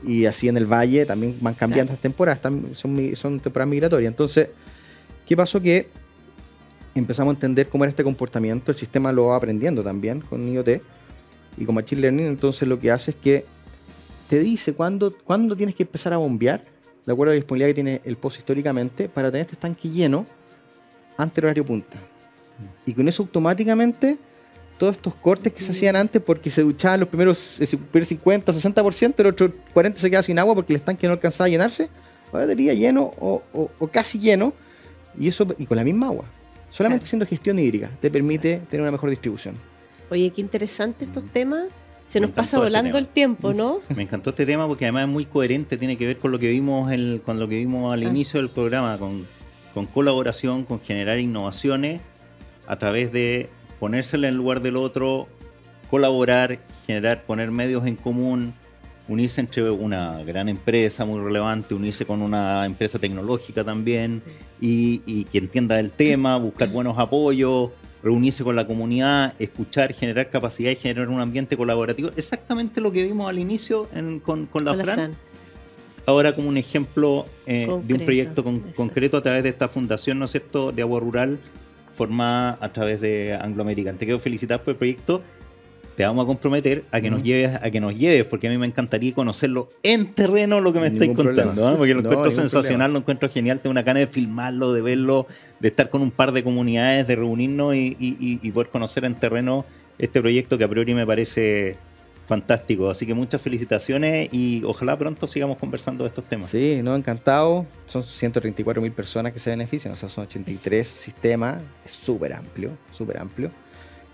y así en el valle también van cambiando las temporadas, son temporadas migratorias. Entonces, ¿qué pasó? Que empezamos a entender cómo era este comportamiento, el sistema lo va aprendiendo también con IoT y con Machine Learning. Entonces lo que hace es que te dice cuándo tienes que empezar a bombear, de acuerdo a la disponibilidad que tiene el pozo históricamente, para tener este estanque lleno antes del horario punta. Y con eso automáticamente todos estos cortes que se hacían antes porque se duchaban los primeros 50, 60%, el otro 40% se quedaba sin agua porque el estanque no alcanzaba a llenarse, ahora te pilla lleno o casi lleno, y con la misma agua. Solamente haciendo gestión hídrica te permite tener una mejor distribución. Oye, qué interesante estos temas. Se nos pasa volando el tiempo, ¿no? Me encantó este tema porque además es muy coherente, tiene que ver con lo que vimos al inicio del programa, con colaboración, con generar innovaciones a través de ponérsela en lugar del otro, colaborar, poner medios en común, unirse entre una gran empresa muy relevante, unirse con una empresa tecnológica también, y que entienda el tema, buscar buenos apoyos, reunirse con la comunidad, escuchar, generar capacidad y generar un ambiente colaborativo. Exactamente lo que vimos al inicio con la Fran. Ahora como un ejemplo de un proyecto concreto a través de esta fundación, ¿no es cierto?, de agua rural, formada a través de Anglo American. Te quiero felicitar por el proyecto. Te vamos a comprometer a que nos lleves, porque a mí me encantaría conocerlo en terreno, lo que me estáis contando, ¿eh? Porque lo encuentro sensacional, lo encuentro genial, tengo una gana de filmarlo, de verlo, de estar con un par de comunidades, de reunirnos y poder conocer en terreno este proyecto que a priori me parece Fantástico, así que muchas felicitaciones y ojalá pronto sigamos conversando de estos temas. Sí, no, encantado. Son 134.000 personas que se benefician, o sea, son 83 sistemas, es súper amplio, súper amplio.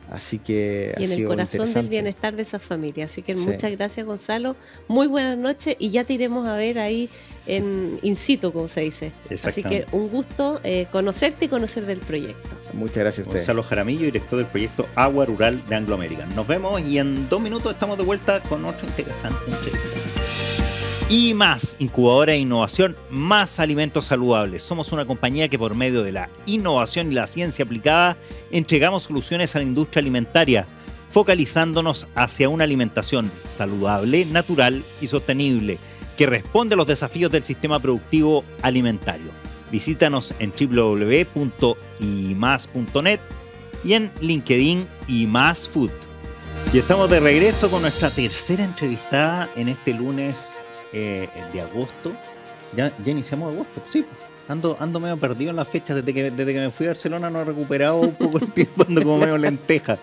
Así que y en ha el sido corazón del interesante. bienestar de esa familia. Así que Sí. muchas gracias, Gonzalo. Muy buenas noches y ya te iremos a ver ahí en in situ, como se dice. Así que un gusto conocerte y conocer del proyecto. Muchas gracias a ustedes. Gonzalo Jaramillo, director del proyecto Agua Rural de Anglo American. Nos vemos y en 2 minutos estamos de vuelta con otra interesante entrevista. Y más, incubadora de innovación, más alimentos saludables. Somos una compañía que por medio de la innovación y la ciencia aplicada entregamos soluciones a la industria alimentaria, focalizándonos hacia una alimentación saludable, natural y sostenible, que responde a los desafíos del sistema productivo alimentario. Visítanos en www.imas.net y en LinkedIn imasfood. Y estamos de regreso con nuestra tercera entrevistada en este lunes de agosto. Ya iniciamos agosto, sí. Ando medio perdido en las fechas. Desde que me fui a Barcelona no he recuperado un poco el tiempo, ando como medio lenteja.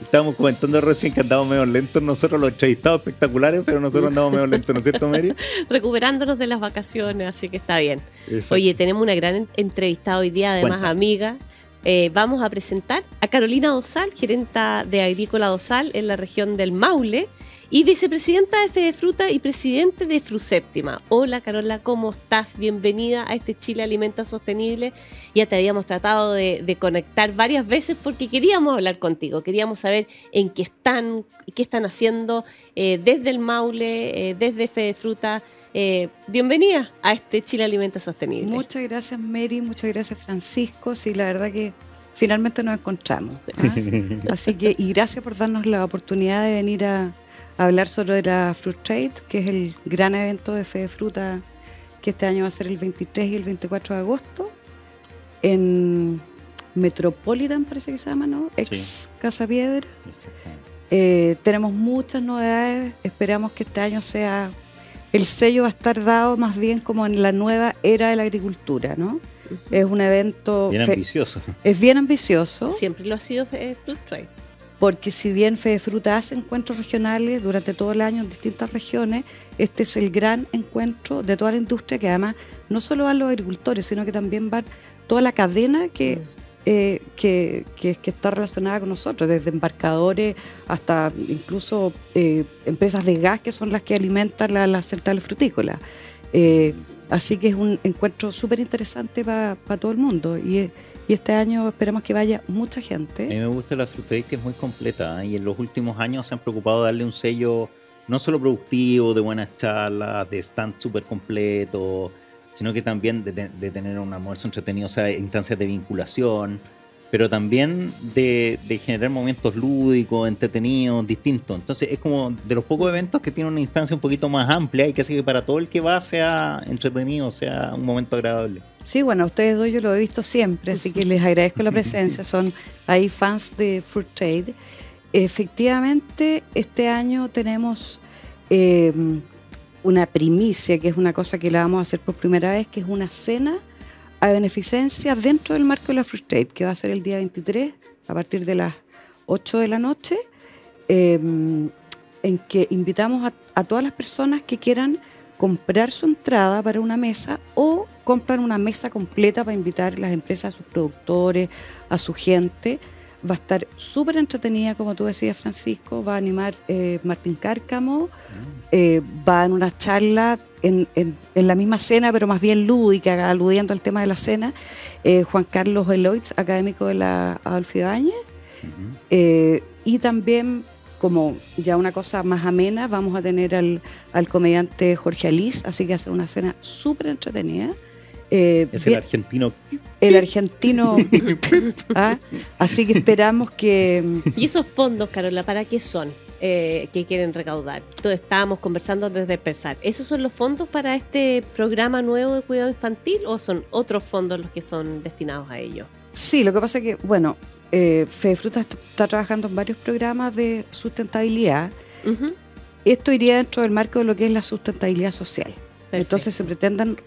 Estábamos comentando recién que andamos medio lentos nosotros, los entrevistados espectaculares, pero nosotros andamos medio lentos, ¿no es cierto, Mary? Recuperándonos de las vacaciones, así que está bien. Exacto. Oye, tenemos una gran entrevistada hoy día, además Cuenta. amiga. Vamos a presentar a Carolina Dosal, gerenta de Agrícola Dosal en la región del Maule y vicepresidenta de Fedefruta y presidente de Fruséptima. Hola Carola, ¿cómo estás? Bienvenida a este Chile Alimenta Sostenible. Ya te habíamos tratado de conectar varias veces porque queríamos hablar contigo, queríamos saber en qué están haciendo desde el Maule, desde Fedefruta. Bienvenida a este Chile Alimenta Sostenible. Muchas gracias, Mary, muchas gracias, Francisco. Sí, la verdad que finalmente nos encontramos. ¿Ah? Así que, y gracias por darnos la oportunidad de venir a hablar sobre la Fruit Trade, que es el gran evento de Fedefruta, que este año va a ser el 23 y el 24 de agosto, en Metropolitan, parece que se llama, ¿no? Ex Casa Piedra. Tenemos muchas novedades, esperamos que este año sea... El sello va a estar dado más bien como en la nueva era de la agricultura, ¿no? Es un evento... Bien ambicioso. Es bien ambicioso. Siempre lo ha sido Fruit Trade. Porque si bien Fedefruta hace encuentros regionales durante todo el año en distintas regiones, este es el gran encuentro de toda la industria, que además no solo van los agricultores, sino que también van toda la cadena que está relacionada con nosotros, desde embarcadores hasta incluso empresas de gas que son las que alimentan las centrales frutícolas. Así que es un encuentro súper interesante para todo el mundo y este año esperamos que vaya mucha gente. A mí me gusta la Fruit Trade, que es muy completa, ¿eh? Y en los últimos años se han preocupado de darle un sello no solo productivo, de buenas charlas, de stand súper completo, sino que también de tener un almuerzo entretenido, o sea, instancias de vinculación, pero también de generar momentos lúdicos, entretenidos, distintos. Entonces es como de los pocos eventos que tienen una instancia un poquito más amplia y que hace que para todo el que va sea entretenido, sea un momento agradable. Sí, bueno, a ustedes dos yo lo he visto siempre, así que les agradezco la presencia, son ahí fans de Fruit Trade. Efectivamente, este año tenemos una primicia, que es una cosa que la vamos a hacer por primera vez, que es una cena a beneficencia dentro del marco de la Fruit Trade, que va a ser el día 23 a partir de las 8 de la noche, en que invitamos a todas las personas que quieran comprar su entrada para una mesa o comprar una mesa completa para invitar a las empresas, a sus productores, a su gente. Va a estar súper entretenida, como tú decías, Francisco. Va a animar Martín Cárcamo, va a dar una charla en la misma cena, pero más bien lúdica, aludiendo al tema de la cena. Juan Carlos Eloitz, académico de la Adolfo Ibáñez. Y también, como ya una cosa más amena, vamos a tener al comediante Jorge Alís, así que va a ser una cena súper entretenida. Es el argentino. El argentino. ¿Ah? Así que esperamos que... ¿Y esos fondos, Carola, para qué son? Que quieren recaudar. Entonces estábamos conversando desde empezar. ¿Esos son los fondos para este programa nuevo de cuidado infantil o son otros fondos los que son destinados a ello? Sí, lo que pasa es que, bueno, Fedefruta está trabajando en varios programas de sustentabilidad. Uh-huh. Esto iría dentro del marco de lo que es la sustentabilidad social. Perfecto. Entonces se pretenden,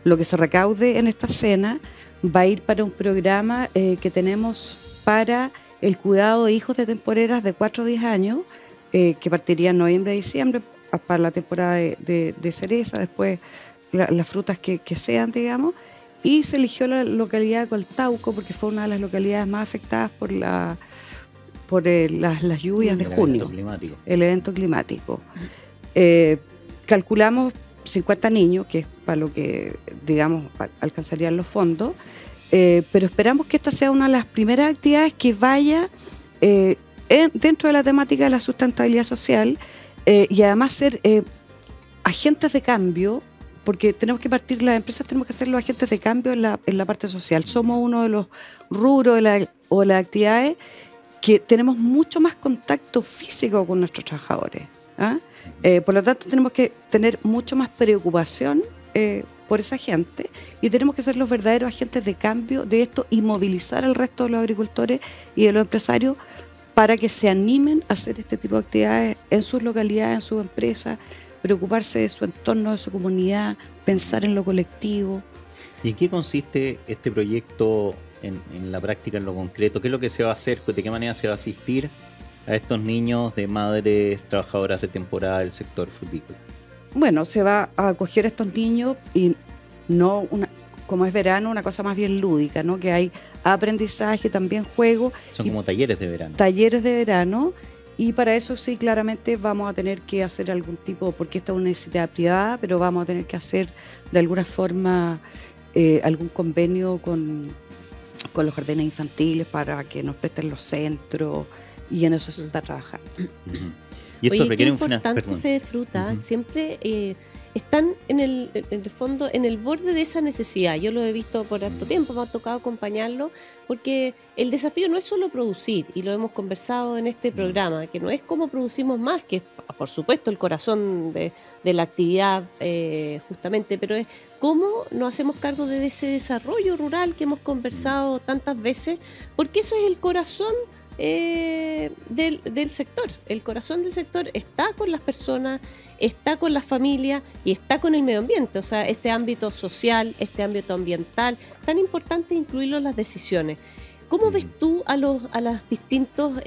lo que se recaude en esta cena va a ir para un programa que tenemos para el cuidado de hijos de temporeras de 4 a 10 años que partiría en noviembre, diciembre, para la temporada de cereza, después las frutas que sean, digamos, y se eligió la localidad de Coltauco porque fue una de las localidades más afectadas por las lluvias de junio, el evento climático. Calculamos 50 niños, que es para lo que, digamos, alcanzarían los fondos, pero esperamos que esta sea una de las primeras actividades que vaya dentro de la temática de la sustentabilidad social, y además ser agentes de cambio, porque tenemos que partir, las empresas tenemos que ser los agentes de cambio en la parte social. Somos uno de los rubros o las actividades que tenemos mucho más contacto físico con nuestros trabajadores, ¿ah? Por lo tanto, tenemos que tener mucho más preocupación por esa gente, y tenemos que ser los verdaderos agentes de cambio de esto y movilizar al resto de los agricultores y de los empresarios para que se animen a hacer este tipo de actividades en sus localidades, en sus empresas, preocuparse de su entorno, de su comunidad, pensar en lo colectivo. ¿Y en qué consiste este proyecto en la práctica, en lo concreto? ¿Qué es lo que se va a hacer? ¿De qué manera se va a asistir a estos niños de madres trabajadoras de temporada del sector frutícola? Bueno, se va a acoger a estos niños y no como es verano, una cosa más bien lúdica, ¿no? Que hay aprendizaje, también juego. Son como talleres de verano. Talleres de verano. Y para eso sí, claramente vamos a tener que hacer algún tipo, porque esta es una necesidad privada, pero vamos a tener que hacer de alguna forma algún convenio con los jardines infantiles para que nos presten los centros, y en eso se está trabajando. Y esto requiere un financiamiento. Fede Fruta, siempre están en el fondo, en el borde de esa necesidad. Yo lo he visto por harto tiempo, me ha tocado acompañarlo, porque el desafío no es solo producir, y lo hemos conversado en este programa, que no es cómo producimos más, que es por supuesto el corazón de la actividad justamente, pero es cómo nos hacemos cargo de ese desarrollo rural que hemos conversado tantas veces, porque eso es el corazón del sector. El corazón del sector está con las personas, está con las familias y está con el medio ambiente. O sea, este ámbito social, este ámbito ambiental, tan importante incluirlo en las decisiones. ¿Cómo ves tú a los distintos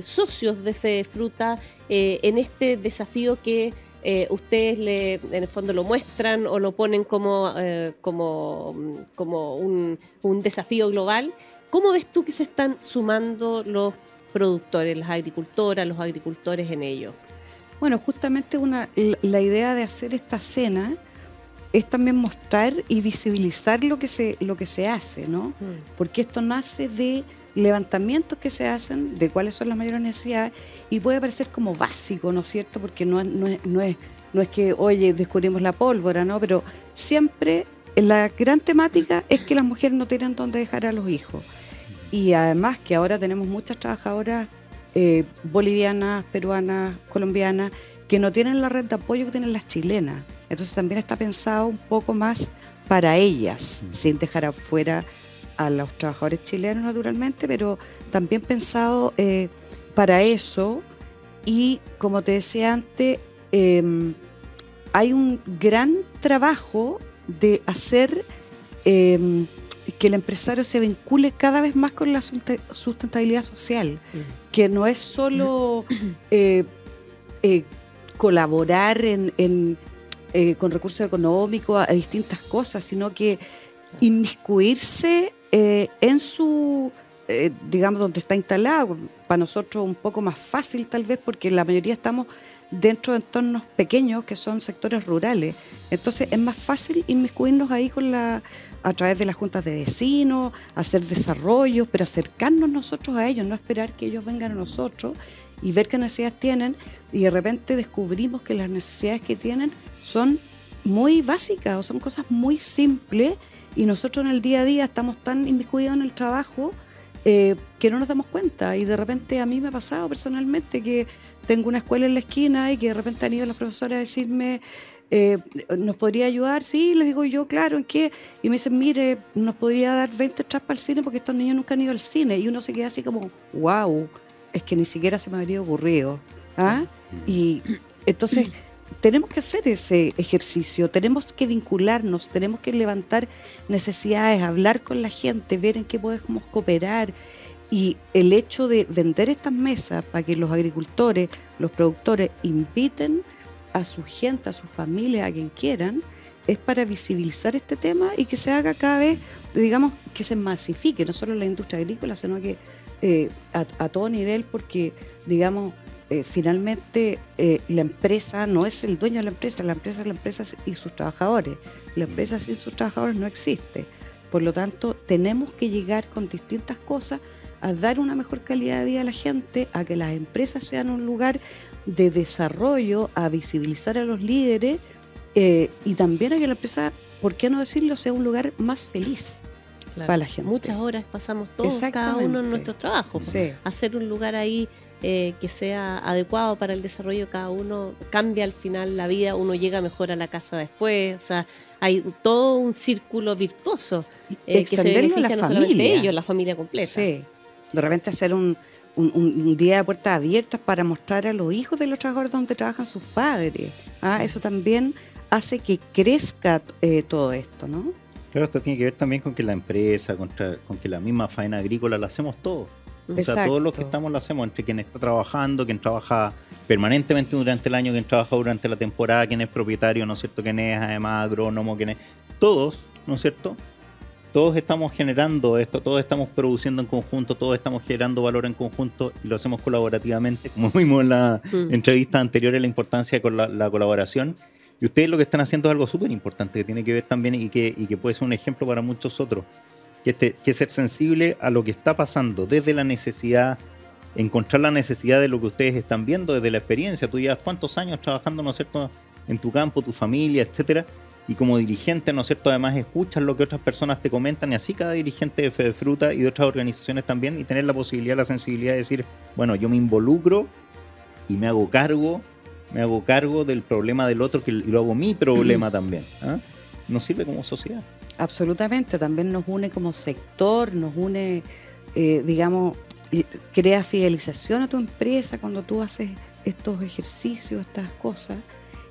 socios de Fede Fruta en este desafío que ustedes en el fondo lo muestran o lo ponen como un desafío global? ¿Cómo ves tú que se están sumando los productores, las agricultoras, los agricultores en ello? Bueno, justamente la idea de hacer esta cena es también mostrar y visibilizar lo que se hace, ¿no? Porque esto nace de levantamientos que se hacen de cuáles son las mayores necesidades, y puede parecer como básico, ¿no es cierto? Porque no es que, oye, descubrimos la pólvora, ¿no? Pero siempre la gran temática es que las mujeres no tienen dónde dejar a los hijos. Y además que ahora tenemos muchas trabajadoras bolivianas, peruanas, colombianas, que no tienen la red de apoyo que tienen las chilenas. Entonces también está pensado un poco más para ellas, sin dejar afuera a los trabajadores chilenos naturalmente, pero también pensado para eso. Y como te decía antes, hay un gran trabajo de hacer que el empresario se vincule cada vez más con la sustentabilidad social, que no es solo colaborar con recursos económicos a distintas cosas, sino que inmiscuirse en su, digamos, donde está instalado. Para nosotros un poco más fácil tal vez, porque la mayoría estamos dentro de entornos pequeños que son sectores rurales. Entonces es más fácil inmiscuirnos ahí a través de las juntas de vecinos, hacer desarrollos, pero acercarnos nosotros a ellos, no esperar que ellos vengan a nosotros y ver qué necesidades tienen, y de repente descubrimos que las necesidades que tienen son muy básicas o son cosas muy simples, y nosotros en el día a día estamos tan inmiscuidos en el trabajo que no nos damos cuenta. Y de repente a mí me ha pasado personalmente que tengo una escuela en la esquina y que de repente han ido las profesoras a decirme, ¿nos podría ayudar? Sí, les digo yo, claro, ¿en qué? Y me dicen, mire, nos podría dar 20 traspas al cine porque estos niños nunca han ido al cine. Y uno se queda así como, wow, es que ni siquiera se me habría ocurrido. ¿Ah? Y entonces tenemos que hacer ese ejercicio, tenemos que vincularnos, tenemos que levantar necesidades, hablar con la gente, ver en qué podemos cooperar. Y el hecho de vender estas mesas para que los agricultores, los productores inviten a su gente, a su familia, a quien quieran, es para visibilizar este tema y que se haga cada vez, digamos, que se masifique, no solo en la industria agrícola, sino que a todo nivel, porque, digamos, finalmente la empresa no es el dueño de la empresa es la empresa y sus trabajadores. La empresa sin sus trabajadores no existe. Por lo tanto, tenemos que llegar con distintas cosas a dar una mejor calidad de vida a la gente, a que las empresas sean un lugar de desarrollo, a visibilizar a los líderes y también a que la empresa, ¿por qué no decirlo?, sea un lugar más feliz. Claro. Para la gente. Muchas horas pasamos todos, cada uno en nuestro trabajo. Sí. Hacer un lugar ahí que sea adecuado para el desarrollo de cada uno, cambia al final la vida, uno llega mejor a la casa después, o sea, hay todo un círculo virtuoso que se beneficia no solamente ellos, la familia completa. Sí, de repente hacer un día de puertas abiertas para mostrar a los hijos de los trabajadores donde trabajan sus padres. Eso también hace que crezca todo esto, ¿no? Claro, esto tiene que ver también con que la empresa, con que la misma faena agrícola la hacemos todos. O sea, todos los que estamos lo hacemos, entre quien está trabajando, quien trabaja permanentemente durante el año, quien trabaja durante la temporada, quien es propietario, ¿no es cierto?, quien es además agrónomo, quien es... Todos, ¿no es cierto?, todos estamos generando esto, todos estamos produciendo en conjunto, todos estamos generando valor en conjunto y lo hacemos colaborativamente, como vimos en la entrevista anterior, la importancia con la colaboración. Y ustedes lo que están haciendo es algo súper importante, que tiene que ver también y que puede ser un ejemplo para muchos otros, que es ser sensible a lo que está pasando desde la necesidad, encontrar la necesidad de lo que ustedes están viendo desde la experiencia. Tú llevas cuántos años trabajando, ¿no es cierto?, en tu campo, tu familia, etcétera, y como dirigente, ¿no es cierto?, además escuchas lo que otras personas te comentan, y así cada dirigente de Fedefruta y de otras organizaciones también, y tener la posibilidad, la sensibilidad de decir, bueno, yo me involucro y me hago cargo del problema del otro, y lo hago mi problema también. Nos sirve como sociedad. Absolutamente, también nos une como sector, nos une, digamos, crea fidelización a tu empresa cuando tú haces estos ejercicios, estas cosas,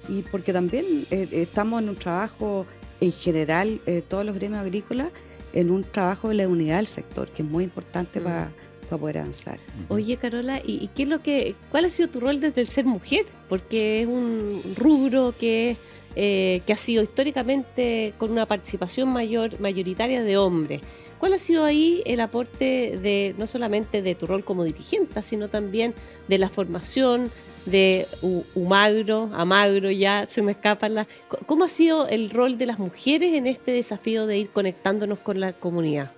y porque también estamos en un trabajo en general, todos los gremios agrícolas, en un trabajo de la unidad del sector, que es muy importante para poder avanzar. Oye, Carola, ¿y qué es cuál ha sido tu rol desde el ser mujer? Porque es un rubro que ha sido históricamente con una participación mayoritaria de hombres. ¿Cuál ha sido ahí el aporte de no solamente de tu rol como dirigente, sino también de la formación de Humagro, Amagro, ya se me escapan ¿Cómo ha sido el rol de las mujeres en este desafío de ir conectándonos con la comunidad?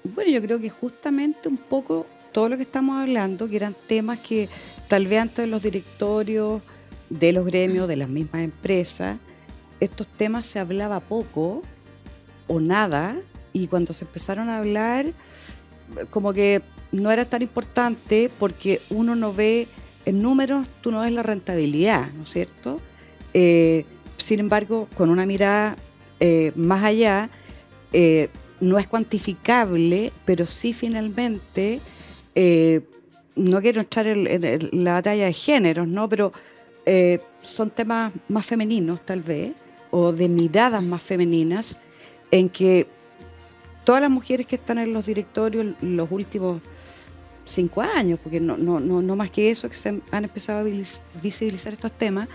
Bueno, yo creo que justamente un poco todo lo que estamos hablando, que eran temas que tal vez antes de los directorios, de los gremios, de las mismas empresas, estos temas se hablaba poco o nada, y cuando se empezaron a hablar, como que no era tan importante porque uno no ve en números, tú no ves la rentabilidad, ¿no es cierto? Sin embargo, con una mirada más allá, no es cuantificable, pero sí finalmente, no quiero entrar en la batalla de géneros, ¿no?, pero son temas más femeninos tal vez, o de miradas más femeninas, en que todas las mujeres que están en los directorios los últimos 5 años, porque no más que eso, que se han empezado a visibilizar estos temas,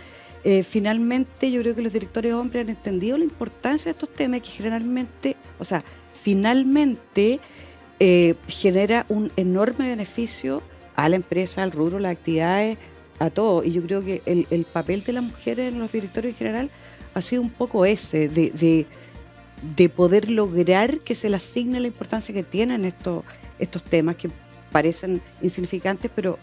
finalmente yo creo que los directorios hombres han entendido la importancia de estos temas, que generalmente, o sea, finalmente genera un enorme beneficio a la empresa, al rubro, las actividades, a todo. Y yo creo que el papel de las mujeres en los directorios en general ha sido un poco ese, de poder lograr que se les asigne la importancia que tienen estos temas que parecen insignificantes, pero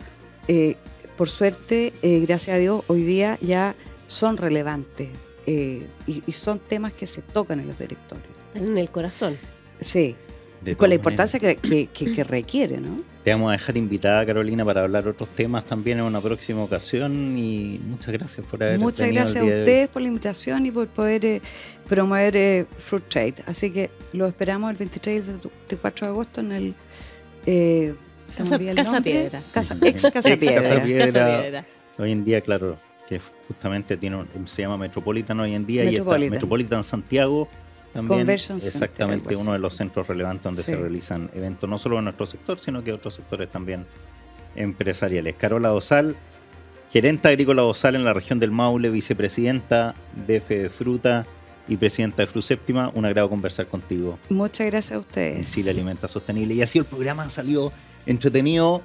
por suerte, gracias a Dios, hoy día ya son relevantes y son temas que se tocan en los directorios. En el corazón. Sí, con la importancia que requiere, ¿no? Te vamos a dejar invitada, Carolina, para hablar otros temas también en una próxima ocasión, y muchas gracias por haber venido. Muchas gracias a ustedes por la invitación y por poder promover Fruit Trade. Así que lo esperamos el 23 y el 24 de agosto en el... Casa Piedra. Ex Casa Piedra. Hoy en día, claro, que justamente se llama Metropolitan hoy en día, y está Metropolitan Santiago, También, Convention Center, exactamente, algo así. uno de los centros relevantes donde Sí. se realizan eventos, no solo en nuestro sector, sino que otros sectores también empresariales. Carola Dosal, gerente agrícola Dosal en la región del Maule, vicepresidenta de Fedefruta y presidenta de Fruséptima. Un agrado conversar contigo Muchas gracias a en ustedes. Chile Alimenta Sostenible. Y así el programa salió entretenido,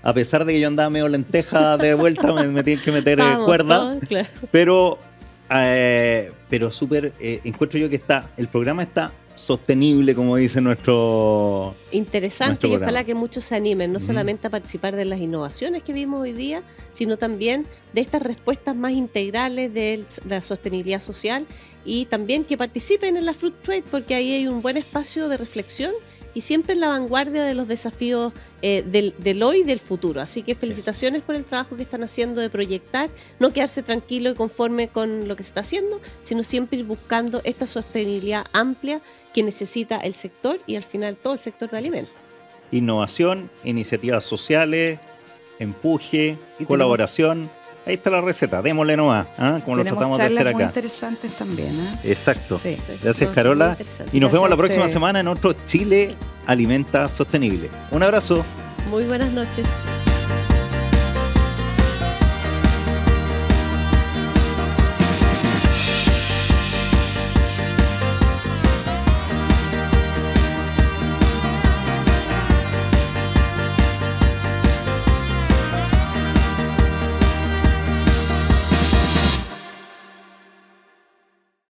a pesar de que yo andaba medio lenteja de vuelta, me tienen que meter Vamos, cuerda. todos, claro. Pero súper, encuentro yo que el programa está sostenible, como dice nuestro Interesante, y programa. ojalá que muchos se animen, no Ujú. solamente a participar de las innovaciones que vimos hoy día, sino también de estas respuestas más integrales de la sostenibilidad social, y también que participen en la Fruit Trade, porque ahí hay un buen espacio de reflexión y siempre en la vanguardia de los desafíos del hoy y del futuro. Así que felicitaciones por el trabajo que están haciendo de proyectar, no quedarse tranquilo y conforme con lo que se está haciendo, sino siempre ir buscando esta sostenibilidad amplia que necesita el sector y al final todo el sector de alimentos. Innovación, iniciativas sociales, empuje, Y colaboración. Ahí está la receta, démosle nomás, como lo Tenemos tratamos de charlas hacer muy acá. interesantes también. Exacto. Sí. Gracias, No, Carola. muy interesante. Y nos Gracias vemos la a próxima ustedes. semana en otro Chile Alimenta Sostenible. Un abrazo. Muy buenas noches.